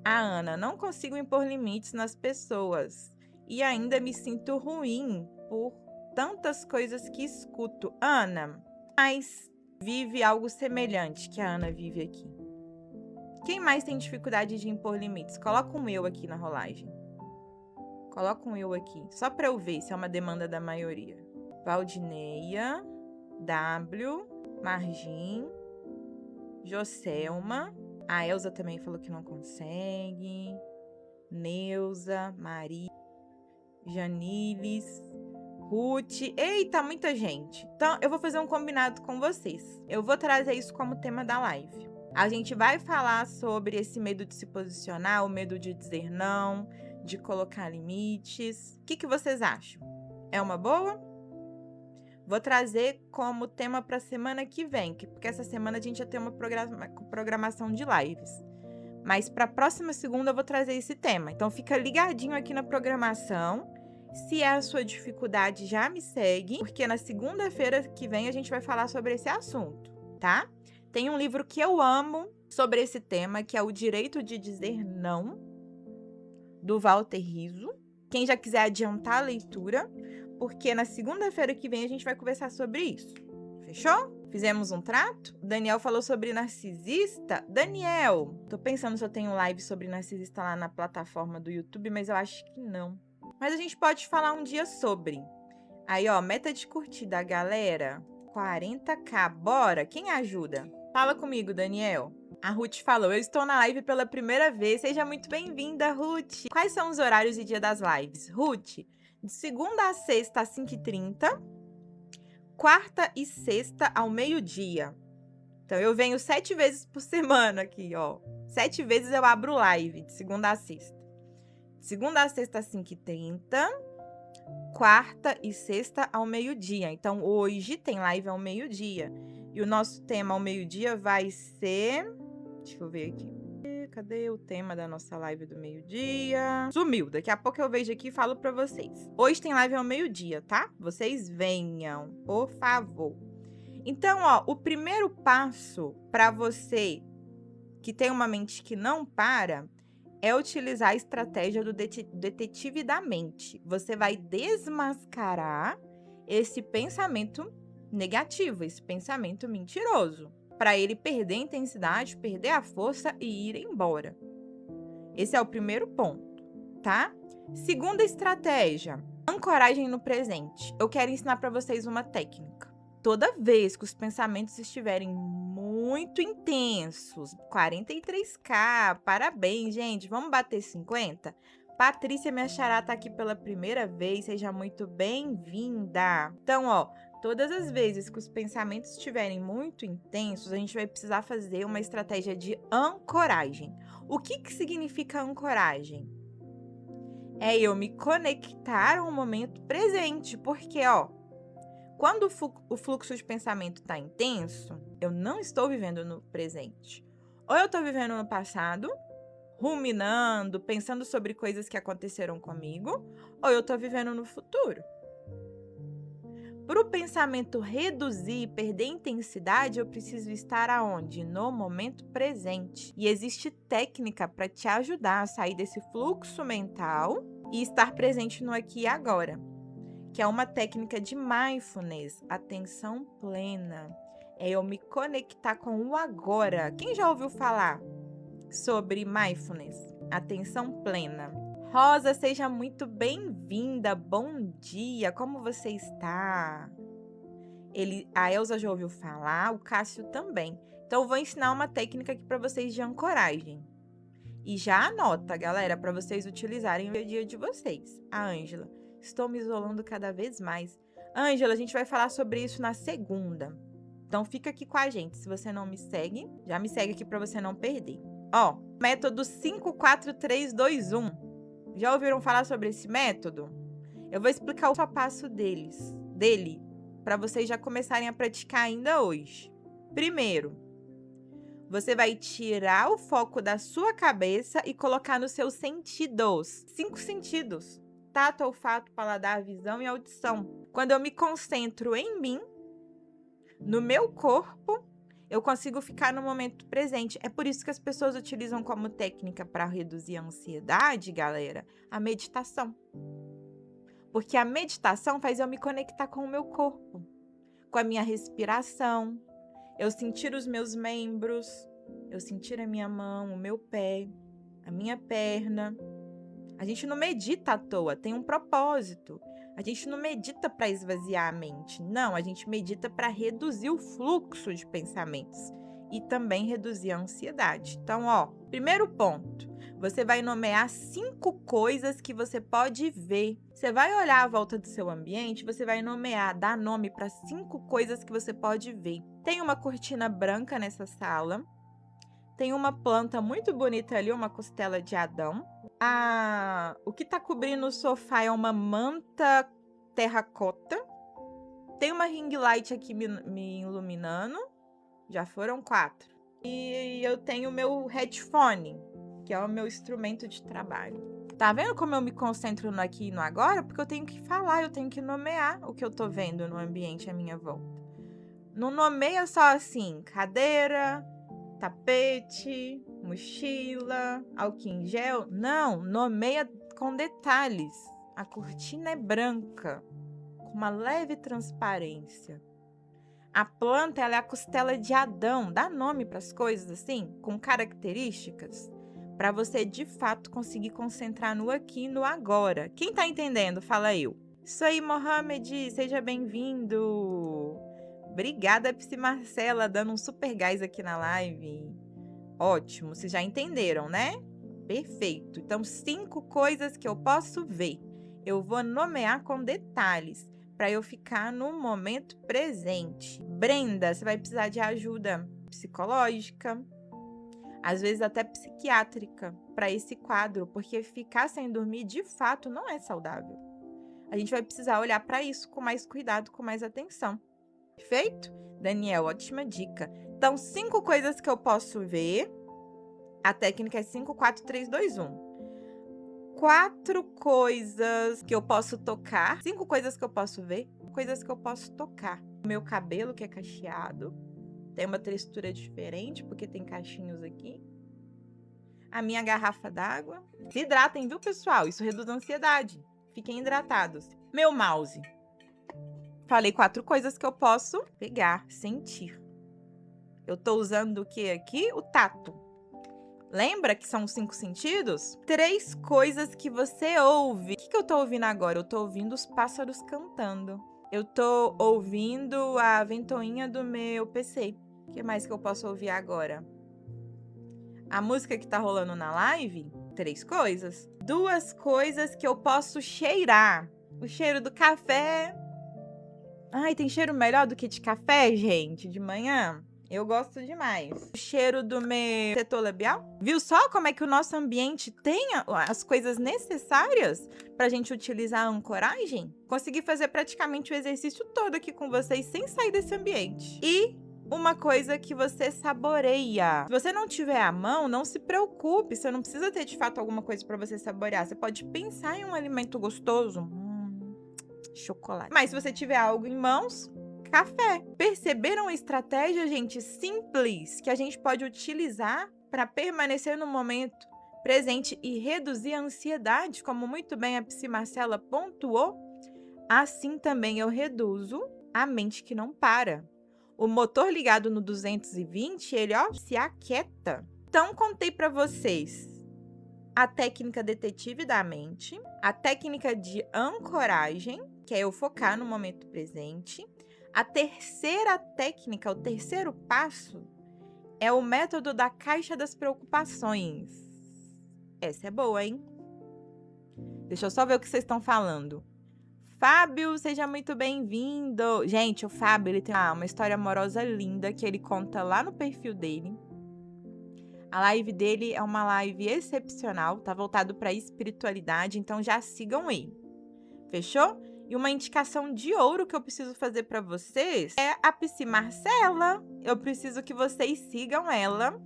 A Ana, não consigo impor limites nas pessoas e ainda me sinto ruim por tantas coisas que escuto. Ana, mas vive algo semelhante que a Ana vive aqui. Quem mais tem dificuldade de impor limites? Coloca um eu aqui na rolagem. Coloca um eu aqui, só para eu ver se é uma demanda da maioria. Valdineia, W, Margim, Joselma. A Elza também falou que não consegue. Neuza, Maria, Janiles, Ruth. Eita, muita gente. Então, eu vou fazer um combinado com vocês. Eu vou trazer isso como tema da live. A gente vai falar sobre esse medo de se posicionar, o medo de dizer não, de colocar limites. O que vocês acham? É uma boa? Vou trazer como tema para a semana que vem, porque essa semana a gente já tem uma programação de lives. Mas para a próxima segunda eu vou trazer esse tema. Então fica ligadinho aqui na programação. Se é a sua dificuldade, já me segue, porque na segunda-feira que vem a gente vai falar sobre esse assunto, tá? Tem um livro que eu amo sobre esse tema, que é O Direito de Dizer Não, do Walter Rizzo. Quem já quiser adiantar a leitura, porque na segunda-feira que vem a gente vai conversar sobre isso. Fechou? Fizemos um trato? O Daniel falou sobre narcisista. Daniel, tô pensando se eu tenho live sobre narcisista lá na plataforma do YouTube, mas eu acho que não. Mas a gente pode falar um dia sobre. Aí, ó, meta de curtida, galera. 40k, bora? Quem ajuda? Fala comigo, Daniel. A Ruth falou, eu estou na live pela primeira vez. Seja muito bem-vinda, Ruth. Quais são os horários e dia das lives? Ruth, de segunda a sexta, às 5h30. Quarta e sexta, ao meio-dia. Então, eu venho 7 vezes por semana aqui, ó. 7 vezes eu abro live, de segunda a sexta. De segunda a sexta, às 5h30. Quarta e sexta, ao meio-dia. Então, hoje tem live ao meio-dia. E o nosso tema ao meio-dia vai ser... Deixa eu ver aqui. Cadê o tema da nossa live do meio-dia? Sumiu. Daqui a pouco eu vejo aqui e falo pra vocês. Hoje tem live ao meio-dia, tá? Vocês venham, por favor. Então, ó, o primeiro passo pra você que tem uma mente que não para é utilizar a estratégia do detetive da mente. Você vai desmascarar esse pensamento negativo, esse pensamento mentiroso, para ele perder a intensidade, perder a força e ir embora. Esse é o primeiro ponto, tá? Segunda estratégia, ancoragem no presente. Eu quero ensinar para vocês uma técnica. Toda vez que os pensamentos estiverem muito intensos, 43k, parabéns, gente, vamos bater 50? Patrícia, minha xará, tá aqui pela primeira vez, seja muito bem-vinda. Então, ó, todas as vezes que os pensamentos estiverem muito intensos, a gente vai precisar fazer uma estratégia de ancoragem. O que significa ancoragem? É eu me conectar ao momento presente, porque, ó, quando o fluxo de pensamento está intenso, eu não estou vivendo no presente. Ou eu estou vivendo no passado, ruminando, pensando sobre coisas que aconteceram comigo, ou eu estou vivendo no futuro. Para o pensamento reduzir e perder intensidade, eu preciso estar aonde? No momento presente. E existe técnica para te ajudar a sair desse fluxo mental e estar presente no aqui e agora. que é uma técnica de mindfulness, atenção plena. É eu me conectar com o agora. Quem já ouviu falar sobre mindfulness, atenção plena? Rosa, seja muito bem-vinda. Bom dia, como você está? A Elza já ouviu falar, o Cássio também. Então, eu vou ensinar uma técnica aqui para vocês de ancoragem. E já anota, galera, para vocês utilizarem no dia a dia de vocês. A Ângela, estou me isolando cada vez mais. Ângela, a gente vai falar sobre isso na segunda. Então, fica aqui com a gente. Se você não me segue, já me segue aqui para você não perder. Ó, método 54321. Já ouviram falar sobre esse método? Eu vou explicar o passo a passo dele, para vocês já começarem a praticar ainda hoje. Primeiro, você vai tirar o foco da sua cabeça e colocar nos seus sentidos. 5 sentidos: tato, olfato, paladar, visão e audição. Quando eu me concentro em mim, no meu corpo, eu consigo ficar no momento presente. É por isso que as pessoas utilizam como técnica para reduzir a ansiedade, galera, a meditação. Porque a meditação faz eu me conectar com o meu corpo, com a minha respiração, eu sentir os meus membros, eu sentir a minha mão, o meu pé, a minha perna. A gente não medita à toa, tem um propósito. A gente não medita para esvaziar a mente. Não, a gente medita para reduzir o fluxo de pensamentos e também reduzir a ansiedade. Então, ó, primeiro ponto, você vai nomear 5 coisas que você pode ver. Você vai olhar à volta do seu ambiente, você vai nomear, dar nome para 5 coisas que você pode ver. Tem uma cortina branca nessa sala. Tem uma planta muito bonita ali, uma costela de Adão. O que está cobrindo o sofá é uma manta terracota. Tem uma ring light aqui me iluminando. Já foram 4. E eu tenho o meu headphone, que é o meu instrumento de trabalho. Tá vendo como eu me concentro no aqui e no agora? Porque eu tenho que falar, eu tenho que nomear o que eu tô vendo no ambiente à minha volta. Não nomeia só assim, cadeira, tapete, mochila, álcool em gel. Não, nomeia com detalhes. A cortina é branca, com uma leve transparência. A planta, ela é a costela de Adão. Dá nome para as coisas assim, com características, para você de fato conseguir concentrar no aqui e no agora. Quem tá entendendo? Fala eu. Isso aí, Mohamed, seja bem-vindo. Obrigada, Psi Marcela, dando um super gás aqui na live. Ótimo, vocês já entenderam, né? Perfeito. Então, 5 coisas que eu posso ver. Eu vou nomear com detalhes, para eu ficar no momento presente. Brenda, você vai precisar de ajuda psicológica, às vezes até psiquiátrica, para esse quadro, porque ficar sem dormir, de fato, não é saudável. A gente vai precisar olhar para isso com mais cuidado, com mais atenção. Perfeito? Daniel, ótima dica. Então, 5 coisas que eu posso ver. A técnica é 5, 4, 3, 2, 1. 4 coisas que eu posso tocar. 5 coisas que eu posso ver. Coisas que eu posso tocar. O meu cabelo, que é cacheado. Tem uma textura diferente, porque tem cachinhos aqui. A minha garrafa d'água. Se hidratem, viu, pessoal? Isso reduz a ansiedade. Fiquem hidratados. Meu mouse. Falei 4 coisas que eu posso pegar, sentir. Eu tô usando o que aqui? O tato. Lembra que são 5 sentidos? 3 coisas que você ouve. O que eu tô ouvindo agora? Eu tô ouvindo os pássaros cantando. Eu tô ouvindo a ventoinha do meu PC. O que mais que eu posso ouvir agora? A música que tá rolando na live? 3 coisas. 2 coisas que eu posso cheirar. O cheiro do café. Ai, tem cheiro melhor do que de café, gente, de manhã? Eu gosto demais. O cheiro do meu setor labial. Viu só como é que o nosso ambiente tem as coisas necessárias pra gente utilizar a ancoragem? Consegui fazer praticamente o exercício todo aqui com vocês sem sair desse ambiente. E uma coisa que você saboreia. Se você não tiver à mão, não se preocupe. Você não precisa ter de fato alguma coisa pra você saborear. Você pode pensar em um alimento gostoso. Chocolate. Mas se você tiver algo em mãos, café. Perceberam a estratégia, gente, simples, que a gente pode utilizar para permanecer no momento presente e reduzir a ansiedade, como muito bem a Psi Marcela pontuou? assim também eu reduzo a mente que não para. O motor ligado no 220, ele, ó, se aquieta. Então, contei para vocês a técnica detetive da mente, a técnica de ancoragem, que é eu focar no momento presente. A terceira técnica, o terceiro passo, é o método da caixa das preocupações. Essa é boa, hein? Deixa eu só ver o que vocês estão falando. Fábio, seja muito bem-vindo. Gente, o Fábio, ele tem uma história amorosa linda que ele conta lá no perfil dele. A live dele é uma live excepcional, tá voltado para espiritualidade, então já sigam ele. Fechou? E uma indicação de ouro que eu preciso fazer para vocês é a Psi Marcela. Eu preciso que vocês sigam ela.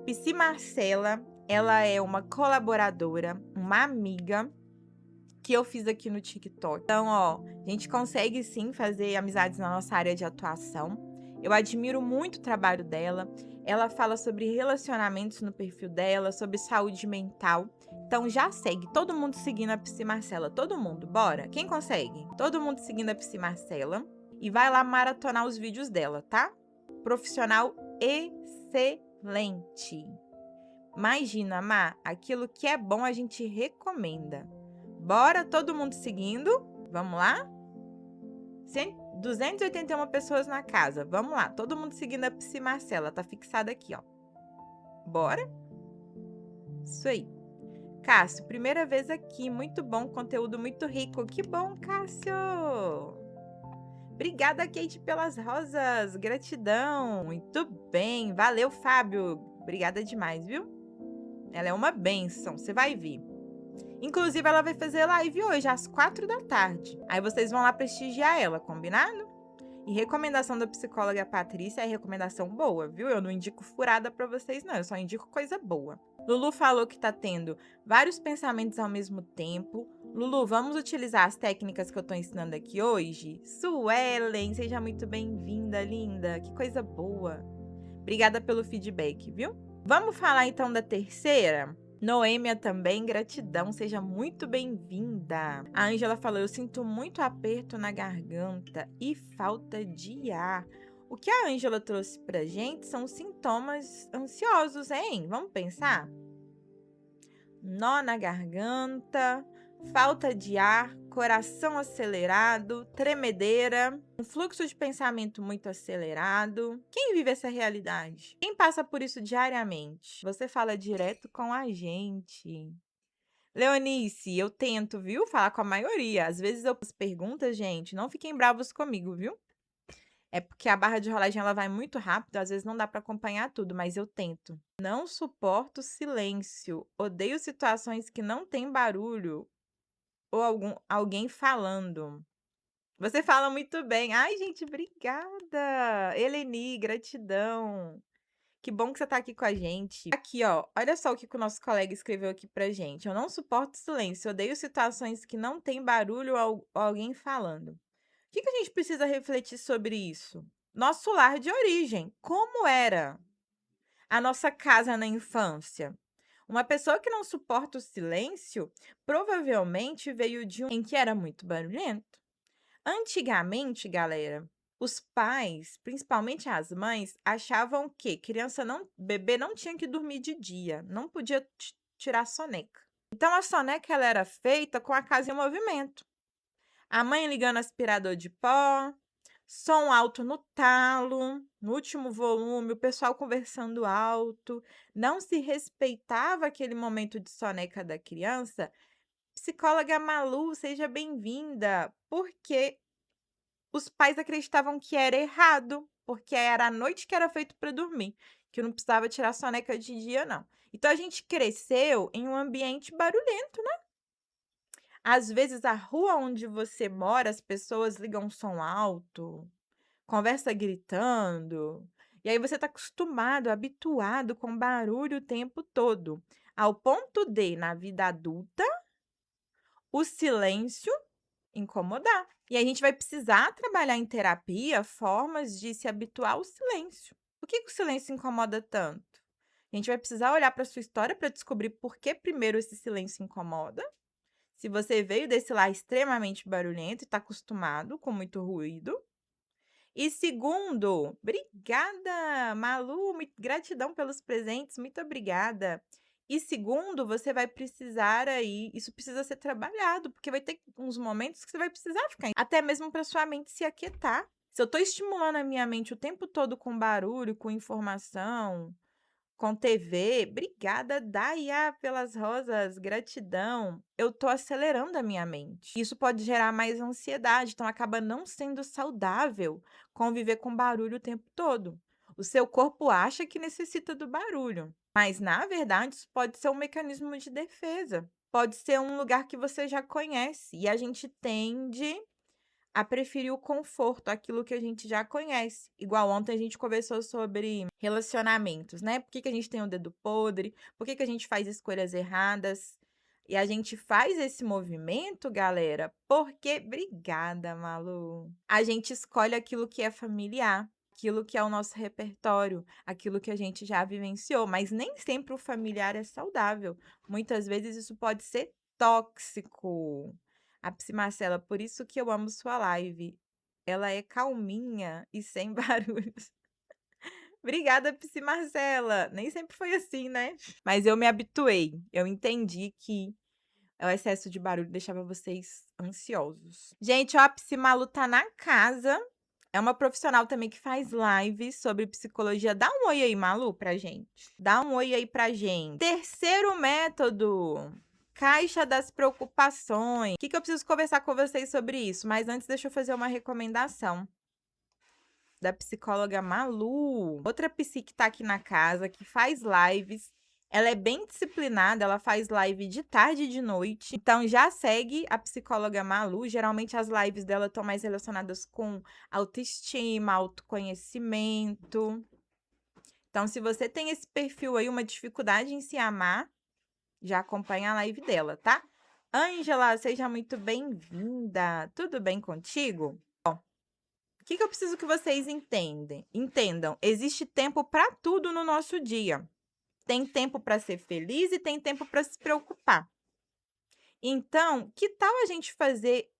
Psi Marcela, ela é uma colaboradora, uma amiga que eu fiz aqui no TikTok. Então, ó, a gente consegue sim fazer amizades na nossa área de atuação. Eu admiro muito o trabalho dela. Ela fala sobre relacionamentos no perfil dela, sobre saúde mental. Então já segue, todo mundo seguindo a Psi Marcela, todo mundo, bora? Quem consegue? Todo mundo seguindo a Psi Marcela e vai lá maratonar os vídeos dela, tá? Profissional excelente. Imagina, Má, aquilo que é bom a gente recomenda. Bora, todo mundo seguindo? Vamos lá? 281 pessoas na casa. Vamos lá, todo mundo seguindo a Psi Marcela. Tá fixada aqui, ó. Bora? Isso aí. Cássio, primeira vez aqui. Muito bom, conteúdo muito rico. Que bom, Cássio! Obrigada, Kate, pelas rosas. Gratidão. Muito bem. Valeu, Fábio. Obrigada demais, viu? Ela é uma bênção. Você vai ver. Inclusive, ela vai fazer live hoje, às 4 da tarde. Aí vocês vão lá prestigiar ela, combinado? E recomendação da psicóloga Patrícia é recomendação boa, viu? Eu não indico furada pra vocês, não. Eu só indico coisa boa. Lulu falou que tá tendo vários pensamentos ao mesmo tempo. Lulu, vamos utilizar as técnicas que eu tô ensinando aqui hoje? Suelen, seja muito bem-vinda, linda. Que coisa boa. Obrigada pelo feedback, viu? Vamos falar então da terceira? Noêmia também, gratidão, seja muito bem-vinda. A Ângela falou, eu sinto muito aperto na garganta e falta de ar. O que a Ângela trouxe pra gente são sintomas ansiosos, hein? Vamos pensar? Nó na garganta, falta de ar, coração acelerado, tremedeira, um fluxo de pensamento muito acelerado. Quem vive essa realidade? Quem passa por isso diariamente? Você fala direto com a gente. Leonice, eu tento, viu? Falar com a maioria. Às vezes eu faço perguntas, gente, não fiquem bravos comigo, viu? É porque a barra de rolagem ela vai muito rápido, às vezes não dá para acompanhar tudo, mas eu tento. Não suporto silêncio. Odeio situações que não tem barulho ou alguém falando. Você fala muito bem. Ai, gente, obrigada. Eleni, gratidão. Que bom que você tá aqui com a gente. Aqui, ó, olha só o que o nosso colega escreveu aqui pra gente. Eu não suporto silêncio, odeio situações que não tem barulho ou alguém falando. O que a gente precisa refletir sobre isso? Nosso lar de origem, como era a nossa casa na infância? Uma pessoa que não suporta o silêncio provavelmente veio de um em que era muito barulhento. Antigamente, galera, os pais, principalmente as mães, achavam que bebê não tinha que dormir de dia, não podia tirar soneca. Então a soneca ela era feita com a casa em movimento. A mãe ligando aspirador de pó, som alto no talo, no último volume, o pessoal conversando alto, não se respeitava aquele momento de soneca da criança. Psicóloga Malu, seja bem-vinda, porque os pais acreditavam que era errado, porque era a noite que era feito para dormir, que não precisava tirar soneca de dia, não. Então a gente cresceu em um ambiente barulhento, né? Às vezes, a rua onde você mora, as pessoas ligam som alto, conversa gritando, e aí você está acostumado, habituado com barulho o tempo todo, ao ponto de, na vida adulta, o silêncio incomodar. E a gente vai precisar trabalhar em terapia formas de se habituar ao silêncio. Por que o silêncio incomoda tanto? A gente vai precisar olhar para a sua história para descobrir por que primeiro esse silêncio incomoda. Se você veio desse lar extremamente barulhento e está acostumado com muito ruído. E segundo, obrigada, Malu, gratidão pelos presentes, muito obrigada. E segundo, você vai precisar aí, isso precisa ser trabalhado, porque vai ter uns momentos que você vai precisar ficar, até mesmo para sua mente se aquietar. Se eu estou estimulando a minha mente o tempo todo com barulho, com informação, com TV, obrigada, Daya, pelas rosas, gratidão. Eu tô acelerando a minha mente. Isso pode gerar mais ansiedade, então acaba não sendo saudável conviver com barulho o tempo todo. O seu corpo acha que necessita do barulho, mas na verdade isso pode ser um mecanismo de defesa. Pode ser um lugar que você já conhece e a gente tende a preferir o conforto, aquilo que a gente já conhece. Igual ontem a gente conversou sobre relacionamentos, né? Por que que a gente tem o dedo podre? Por que que a gente faz escolhas erradas? E a gente faz esse movimento, galera, porque obrigada, Malu. A gente escolhe aquilo que é familiar, aquilo que é o nosso repertório, aquilo que a gente já vivenciou, mas nem sempre o familiar é saudável. Muitas vezes isso pode ser tóxico. A Psi Marcela, por isso que eu amo sua live. Ela é calminha e sem barulhos. Obrigada, Psi Marcela. Nem sempre foi assim, né? Mas eu me habituei. Eu entendi que o excesso de barulho deixava vocês ansiosos. Gente, ó, a Psi Malu tá na casa. É uma profissional também que faz lives sobre psicologia. Dá um oi aí, Malu, pra gente. Dá um oi aí pra gente. Terceiro método. Caixa das preocupações. O que eu preciso conversar com vocês sobre isso? Mas antes, deixa eu fazer uma recomendação da psicóloga Malu. Outra psi que tá aqui na casa, que faz lives. Ela é bem disciplinada, ela faz live de tarde e de noite. Então, já segue a psicóloga Malu. Geralmente, as lives dela estão mais relacionadas com autoestima, autoconhecimento. Então, se você tem esse perfil aí, uma dificuldade em se amar, já acompanha a live dela, tá? Ângela, seja muito bem-vinda. Tudo bem contigo? Bom, o que eu preciso que vocês entendam? Existe tempo para tudo no nosso dia. Tem tempo para ser feliz e tem tempo para se preocupar. Então, que tal a gente fazer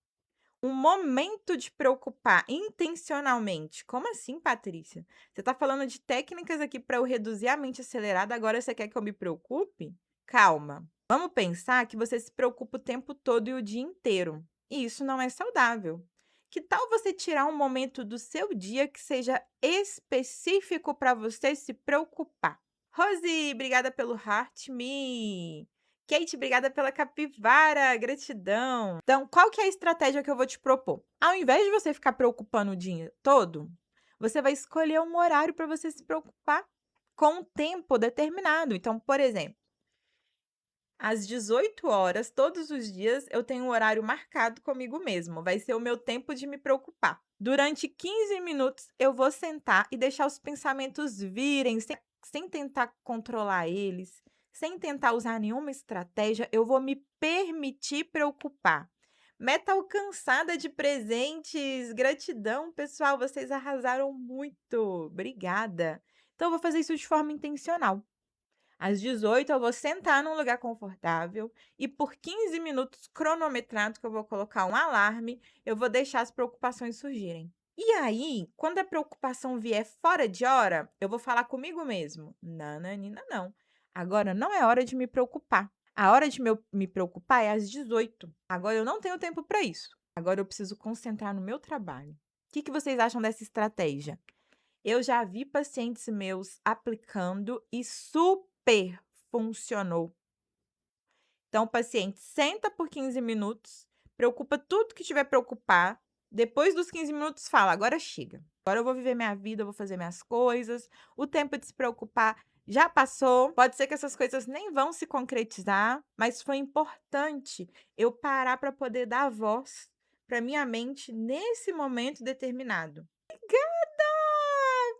um momento de preocupar intencionalmente? Como assim, Patrícia? Você está falando de técnicas aqui para eu reduzir a mente acelerada, agora você quer que eu me preocupe? Calma. Vamos pensar que você se preocupa o tempo todo e o dia inteiro. E isso não é saudável. Que tal você tirar um momento do seu dia que seja específico para você se preocupar? Rose, obrigada pelo Heart Me. Kate, obrigada pela capivara, gratidão. Então, qual que é a estratégia que eu vou te propor? Ao invés de você ficar preocupando o dia todo, você vai escolher um horário para você se preocupar com um tempo determinado. Então, por exemplo, às 18 horas, todos os dias, eu tenho um horário marcado comigo mesmo. Vai ser o meu tempo de me preocupar. Durante 15 minutos, eu vou sentar e deixar os pensamentos virem, sem tentar controlar eles, sem tentar usar nenhuma estratégia. Eu vou me permitir preocupar. Meta alcançada de presentes. Gratidão, pessoal. Vocês arrasaram muito. Obrigada. Então, eu vou fazer isso de forma intencional. Às 18 eu vou sentar num lugar confortável e por 15 minutos cronometrados, que eu vou colocar um alarme, eu vou deixar as preocupações surgirem. E aí, quando a preocupação vier fora de hora, eu vou falar comigo mesmo: Nananina, não. Agora não é hora de me preocupar. A hora de me preocupar é às 18. Agora eu não tenho tempo para isso. Agora eu preciso concentrar no meu trabalho. O que vocês acham dessa estratégia? Eu já vi pacientes meus aplicando e super funcionou. Então, o paciente senta por 15 minutos, preocupa tudo que tiver preocupar. Depois dos 15 minutos, fala: agora chega. Agora eu vou viver minha vida, eu vou fazer minhas coisas. O tempo de se preocupar já passou. Pode ser que essas coisas nem vão se concretizar, mas foi importante eu parar para poder dar voz para minha mente nesse momento determinado. Obrigada,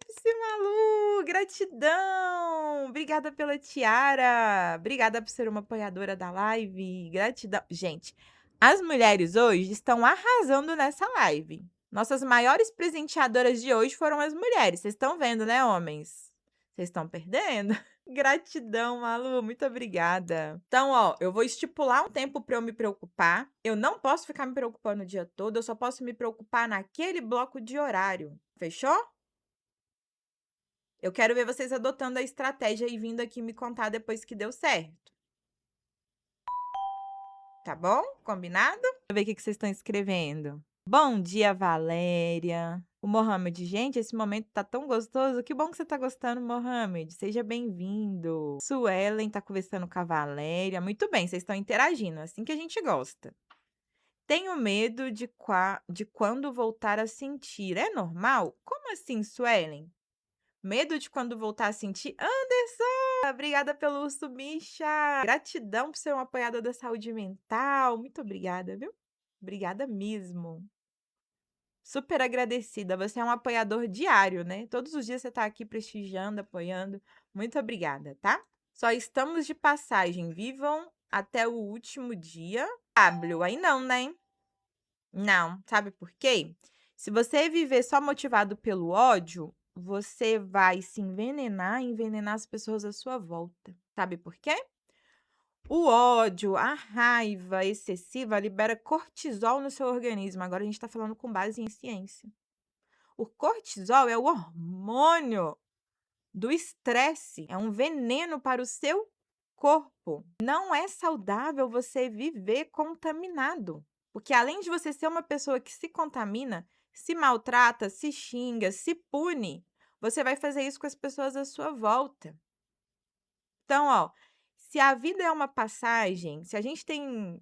Psi Malu! Gratidão! Obrigada pela tiara! Obrigada por ser uma apoiadora da live. Gratidão. Gente, as mulheres hoje estão arrasando nessa live. Nossas maiores presenteadoras de hoje foram as mulheres. Vocês estão vendo, né, homens? Vocês estão perdendo? Gratidão, Malu, muito obrigada. Então, ó, eu vou estipular um tempo para eu me preocupar. Eu não posso ficar me preocupando o dia todo, eu só posso me preocupar naquele bloco de horário. Fechou? Eu quero ver vocês adotando a estratégia e vindo aqui me contar depois que deu certo. Tá bom? Combinado? Deixa eu ver o que vocês estão escrevendo. Bom dia, Valéria. O Mohamed, gente, esse momento tá tão gostoso. Que bom que você tá gostando, Mohamed. Seja bem-vindo. Suelen tá conversando com a Valéria. Muito bem, vocês estão interagindo, assim que a gente gosta. Tenho medo de quando voltar a sentir. É normal? Como assim, Suelen? Medo de quando voltar a sentir? Anderson! Obrigada pelo urso, bicha! Gratidão por ser uma apoiadora da saúde mental. Muito obrigada, viu? Obrigada mesmo. Super agradecida. Você é um apoiador diário, né? Todos os dias você está aqui prestigiando, apoiando. Muito obrigada, tá? Só estamos de passagem. Vivam até o último dia. W, aí não, né? Não. Sabe por quê? Se você viver só motivado pelo ódio, você vai se envenenar e envenenar as pessoas à sua volta. Sabe por quê? O ódio, a raiva excessiva libera cortisol no seu organismo. Agora a gente está falando com base em ciência. O cortisol é o hormônio do estresse, é um veneno para o seu corpo. Não é saudável você viver contaminado, porque além de você ser uma pessoa que se contamina, se maltrata, se xinga, se pune, você vai fazer isso com as pessoas à sua volta. Então, ó, se a vida é uma passagem, se a gente tem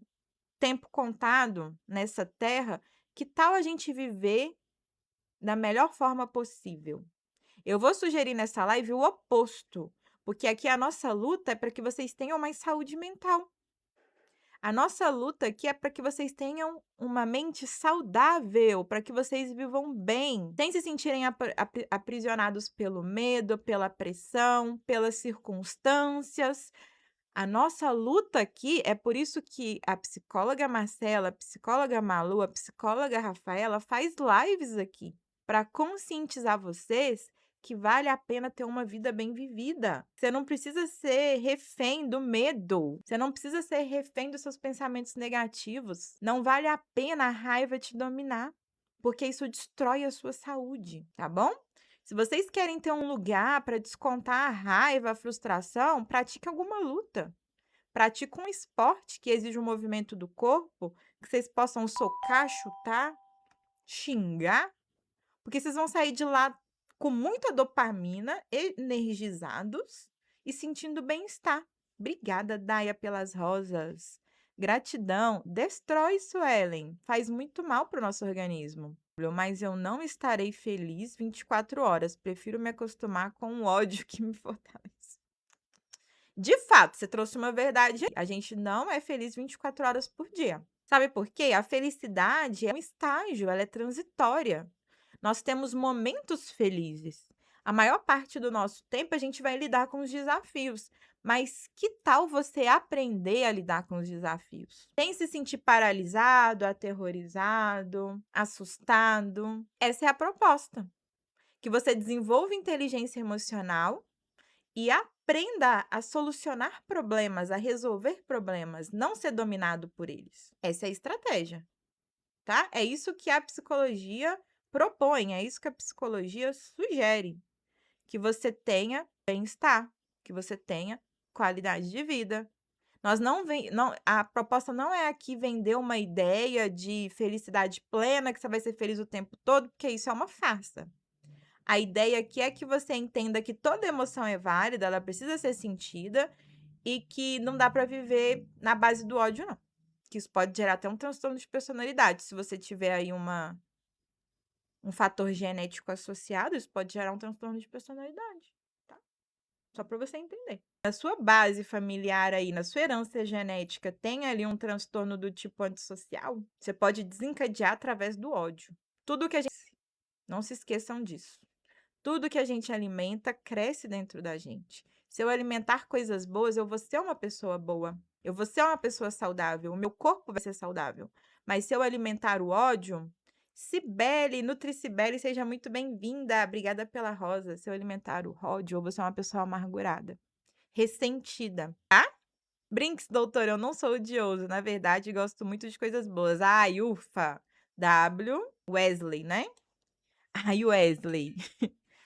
tempo contado nessa terra, que tal a gente viver da melhor forma possível? Eu vou sugerir nessa live o oposto, porque aqui a nossa luta é para que vocês tenham mais saúde mental. A nossa luta aqui é para que vocês tenham uma mente saudável, para que vocês vivam bem, sem se sentirem aprisionados pelo medo, pela pressão, pelas circunstâncias. A nossa luta aqui é por isso que a psicóloga Marcela, a psicóloga Malu, a psicóloga Rafaela faz lives aqui para conscientizar vocês que vale a pena ter uma vida bem vivida. Você não precisa ser refém do medo, você não precisa ser refém dos seus pensamentos negativos. Não vale a pena a raiva te dominar, porque isso destrói a sua saúde, tá bom? Se vocês querem ter um lugar para descontar a raiva, a frustração, pratique alguma luta. Pratique um esporte que exige um movimento do corpo, que vocês possam socar, chutar, xingar, porque vocês vão sair de lá com muita dopamina, energizados e sentindo bem-estar. Obrigada, Daia, pelas rosas. Gratidão. Destrói, Suelen. Faz muito mal para o nosso organismo. Mas eu não estarei feliz 24 horas. Prefiro me acostumar com o ódio que me fortalece. De fato, você trouxe uma verdade. A gente não é feliz 24 horas por dia. Sabe por quê? A felicidade é um estágio, ela é transitória. Nós temos momentos felizes. A maior parte do nosso tempo a gente vai lidar com os desafios. Mas que tal você aprender a lidar com os desafios? Sem se sentir paralisado, aterrorizado, assustado. Essa é a proposta. Que você desenvolva inteligência emocional e aprenda a solucionar problemas, a resolver problemas, não ser dominado por eles. Essa é a estratégia, tá? É isso que a psicologia propõe, é isso que a psicologia sugere, que você tenha bem-estar, que você tenha qualidade de vida. A proposta não é aqui vender uma ideia de felicidade plena, que você vai ser feliz o tempo todo, porque isso é uma farsa. A ideia aqui é que você entenda que toda emoção é válida, ela precisa ser sentida e que não dá para viver na base do ódio, não. Que isso pode gerar até um transtorno de personalidade. Se você tiver aí um fator genético associado, isso pode gerar um transtorno de personalidade, tá? Só para você entender. Na sua base familiar aí, na sua herança genética, tem ali um transtorno do tipo antissocial, você pode desencadear através do ódio. Tudo que a gente... Não se esqueçam disso. Tudo que a gente alimenta cresce dentro da gente. Se eu alimentar coisas boas, eu vou ser uma pessoa boa. Eu vou ser uma pessoa saudável. O meu corpo vai ser saudável. Mas se eu alimentar o ódio, Cibele, Nutricibele, seja muito bem-vinda. Obrigada pela rosa. Se eu alimentar o ódio, eu vou ser uma pessoa amargurada. ressentida, tá? Brinks, doutor, eu não sou odioso, na verdade gosto muito de coisas boas. Ai, ufa. W, Wesley, né? Ai, Wesley.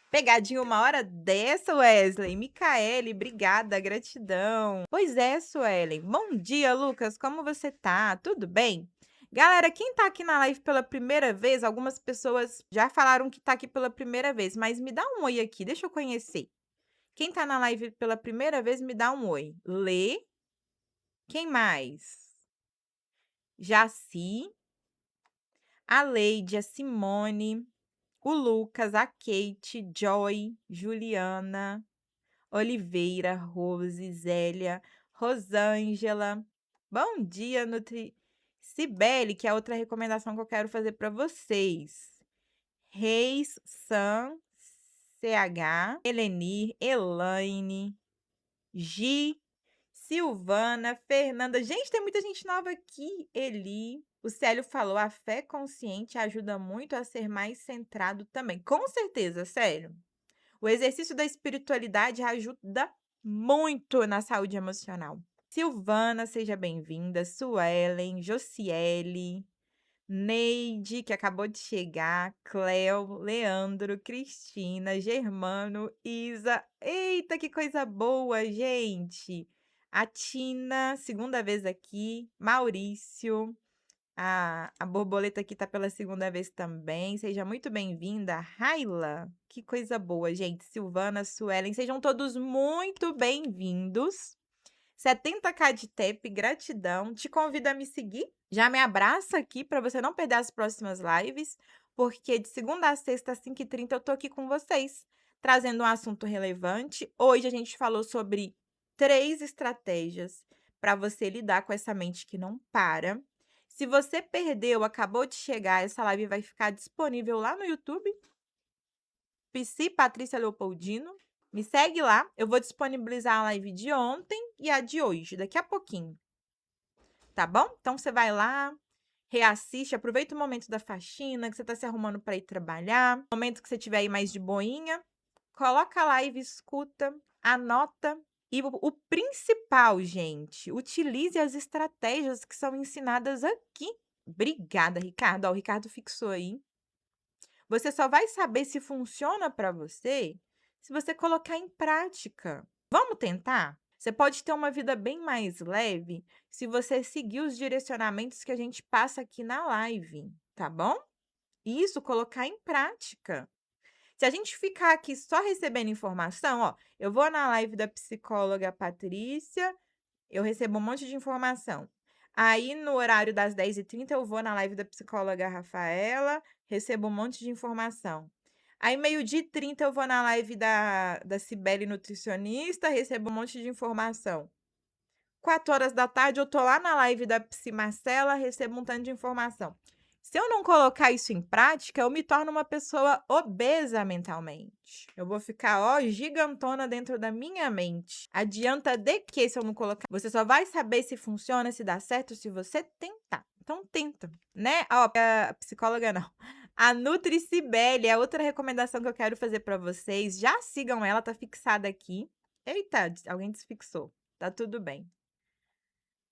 Pegadinha uma hora dessa, Wesley. Micaele, obrigada, gratidão. Pois é, Suelen. Bom dia, Lucas. Como você tá? Tudo bem? Galera, quem tá aqui na live pela primeira vez, algumas pessoas já falaram que tá aqui pela primeira vez, mas me dá um oi aqui, deixa eu conhecer. Quem tá na live pela primeira vez, me dá um oi. Lê. Quem mais? Jaci, a Leide, a Simone, o Lucas, a Kate, Joy, Juliana, Oliveira, Rose, Zélia, Rosângela. Bom dia, Cibele, que é outra recomendação que eu quero fazer para vocês. Reis, Sam, CH, Elenir, Elaine, Gi, Silvana, Fernanda. Gente, tem muita gente nova aqui. Eli. O Célio falou, a fé consciente ajuda muito a ser mais centrado também. Com certeza, Célio. O exercício da espiritualidade ajuda muito na saúde emocional. Silvana, seja bem-vinda. Suelen, Josiele, Neide, que acabou de chegar, Cleo, Leandro, Cristina, Germano, Isa. Eita, que coisa boa, gente! A Tina, segunda vez aqui, Maurício, a borboleta aqui tá pela segunda vez também. Seja muito bem-vinda, Raila. Que coisa boa, gente. Silvana, Suelen, sejam todos muito bem-vindos. 70k de TEP, gratidão. Te convido a me seguir. Já me abraça aqui para você não perder as próximas lives, porque de segunda a sexta, às 5h30, eu tô aqui com vocês, trazendo um assunto relevante. Hoje a gente falou sobre 3 estratégias para você lidar com essa mente que não para. Se você perdeu, acabou de chegar, essa live vai ficar disponível lá no YouTube. Psi Patrícia Leopoldino. Me segue lá, eu vou disponibilizar a live de ontem e a de hoje, daqui a pouquinho. Tá bom? Então você vai lá, reassiste, aproveita o momento da faxina, que você tá se arrumando para ir trabalhar, momento que você tiver aí mais de boinha, coloca a live, escuta, anota. E o principal, gente, utilize as estratégias que são ensinadas aqui. Obrigada, Ricardo. Ó, o Ricardo fixou aí. Você só vai saber se funciona para você se você colocar em prática. Vamos tentar? Você pode ter uma vida bem mais leve se você seguir os direcionamentos que a gente passa aqui na live, tá bom? Isso, colocar em prática. Se a gente ficar aqui só recebendo informação, ó, eu vou na live da psicóloga Patrícia, eu recebo um monte de informação. Aí, no horário das 10h30, eu vou na live da psicóloga Rafaela, recebo um monte de informação. Aí, 12h30, eu vou na live da Cibele nutricionista, recebo um monte de informação. 16h, eu tô lá na live da Psi Marcela, recebo um tanto de informação. Se eu não colocar isso em prática, eu me torno uma pessoa obesa mentalmente. Eu vou ficar, ó, gigantona dentro da minha mente. Adianta de que se eu não colocar? Você só vai saber se funciona, se dá certo, se você tentar. Então, tenta, né? Ó, a psicóloga não. A Nutricibele é outra recomendação que eu quero fazer para vocês. Já sigam ela, tá fixada aqui. Eita, alguém desfixou. Tá tudo bem.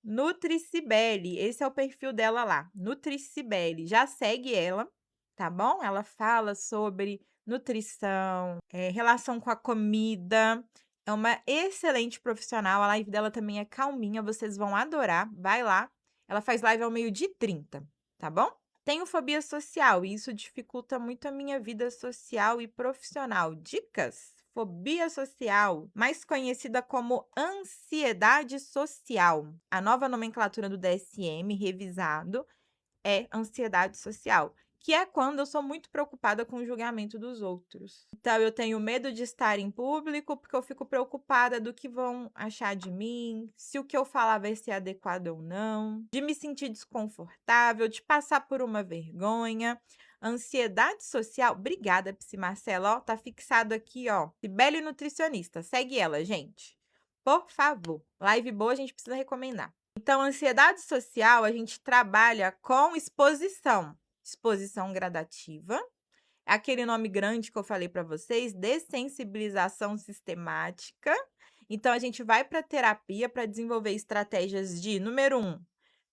Nutricibele, esse é o perfil dela lá, Nutricibele. Já segue ela, tá bom? Ela fala sobre nutrição, relação com a comida. É uma excelente profissional. A live dela também é calminha, vocês vão adorar. Vai lá. Ela faz live ao 12h30, tá bom? Tenho fobia social e isso dificulta muito a minha vida social e profissional. Dicas? Fobia social, mais conhecida como ansiedade social. A nova nomenclatura do DSM, revisado, é ansiedade social, que é quando eu sou muito preocupada com o julgamento dos outros. Então, eu tenho medo de estar em público porque eu fico preocupada do que vão achar de mim, se o que eu falar vai ser adequado ou não, de me sentir desconfortável, de passar por uma vergonha. Ansiedade social, obrigada, Psi Marcela, ó, tá fixado aqui, ó, Cibele Nutricionista, segue ela, gente. Por favor, live boa a gente precisa recomendar. Então, ansiedade social, a gente trabalha com exposição. Exposição gradativa, é aquele nome grande que eu falei para vocês, dessensibilização sistemática Então, a gente vai para terapia para desenvolver estratégias de, número um,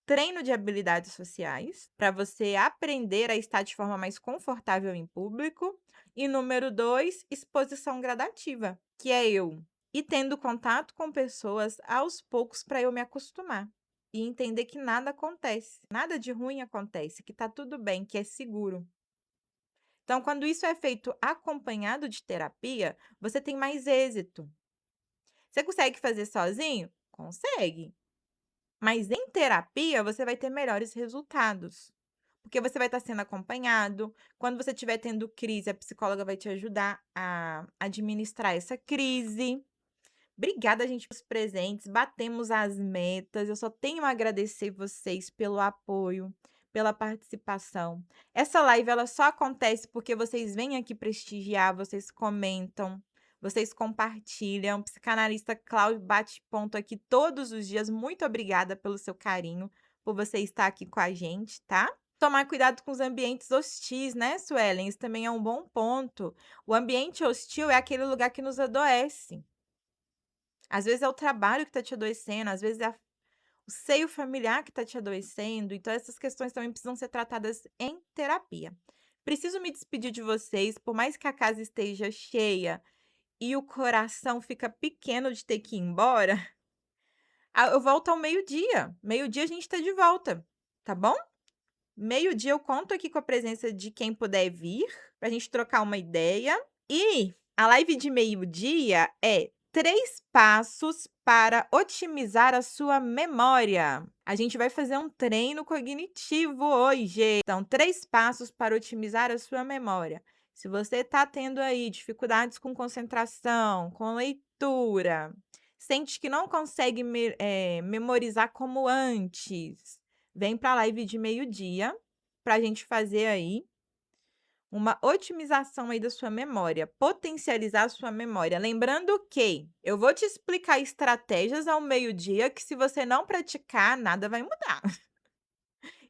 treino de habilidades sociais, para você aprender a estar de forma mais confortável em público. E número 2, exposição gradativa, que é eu ir tendo contato com pessoas aos poucos para eu me acostumar e entender que nada acontece, nada de ruim acontece, que está tudo bem, que é seguro. Então, quando isso é feito acompanhado de terapia, você tem mais êxito. Você consegue fazer sozinho? Consegue. Mas em terapia, você vai ter melhores resultados. Porque você vai estar sendo acompanhado. Quando você estiver tendo crise, a psicóloga vai te ajudar a administrar essa crise. Obrigada, gente, pelos presentes. Batemos as metas. Eu só tenho a agradecer vocês pelo apoio, pela participação. Essa live ela só acontece porque vocês vêm aqui prestigiar, vocês comentam, vocês compartilham. Psicanalista Cláudio bate ponto aqui todos os dias. Muito obrigada pelo seu carinho, por você estar aqui com a gente, tá? Tomar cuidado com os ambientes hostis, né, Suelen? Isso também é um bom ponto. O ambiente hostil é aquele lugar que nos adoece. Às vezes é o trabalho que está te adoecendo, às vezes é o seio familiar que está te adoecendo, então essas questões também precisam ser tratadas em terapia. Preciso me despedir de vocês, por mais que a casa esteja cheia e o coração fica pequeno de ter que ir embora, eu volto ao meio-dia. Meio-dia a gente está de volta, tá bom? Meio-dia eu conto aqui com a presença de quem puder vir, para a gente trocar uma ideia. E a live de meio-dia é 3 passos para otimizar a sua memória. A gente vai fazer um treino cognitivo hoje. Então, 3 passos para otimizar a sua memória. Se você está tendo aí dificuldades com concentração, com leitura, sente que não consegue memorizar como antes, vem para a live de meio-dia para a gente fazer aí uma otimização aí da sua memória, potencializar a sua memória. Lembrando que eu vou te explicar estratégias ao meio-dia que se você não praticar, nada vai mudar.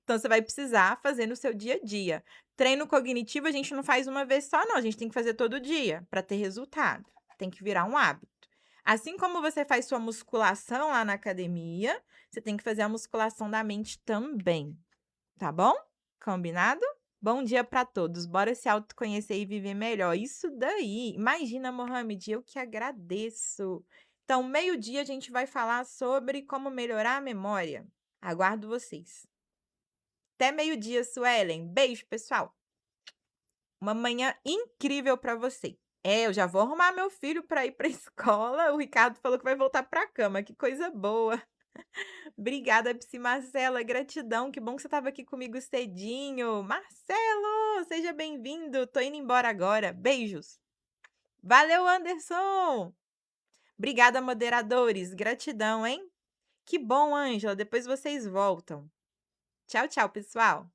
Então você vai precisar fazer no seu dia a dia. Treino cognitivo a gente não faz uma vez só não, a gente tem que fazer todo dia para ter resultado. Tem que virar um hábito. Assim como você faz sua musculação lá na academia, você tem que fazer a musculação da mente também, tá bom? Combinado? Bom dia para todos. Bora se autoconhecer e viver melhor. Isso daí. Imagina, Mohamed, eu que agradeço. Então, meio-dia a gente vai falar sobre como melhorar a memória. Aguardo vocês. Até meio-dia, Suelen. Beijo, pessoal. Uma manhã incrível para você. Eu já vou arrumar meu filho para ir para a escola. O Ricardo falou que vai voltar para a cama. Que coisa boa. Obrigada, Psi Marcela, gratidão, que bom que você estava aqui comigo cedinho. Marcelo, seja bem-vindo, tô indo embora agora, beijos. Valeu, Anderson! Obrigada, moderadores, gratidão, hein? Que bom, Ângela, depois vocês voltam. Tchau, tchau, pessoal.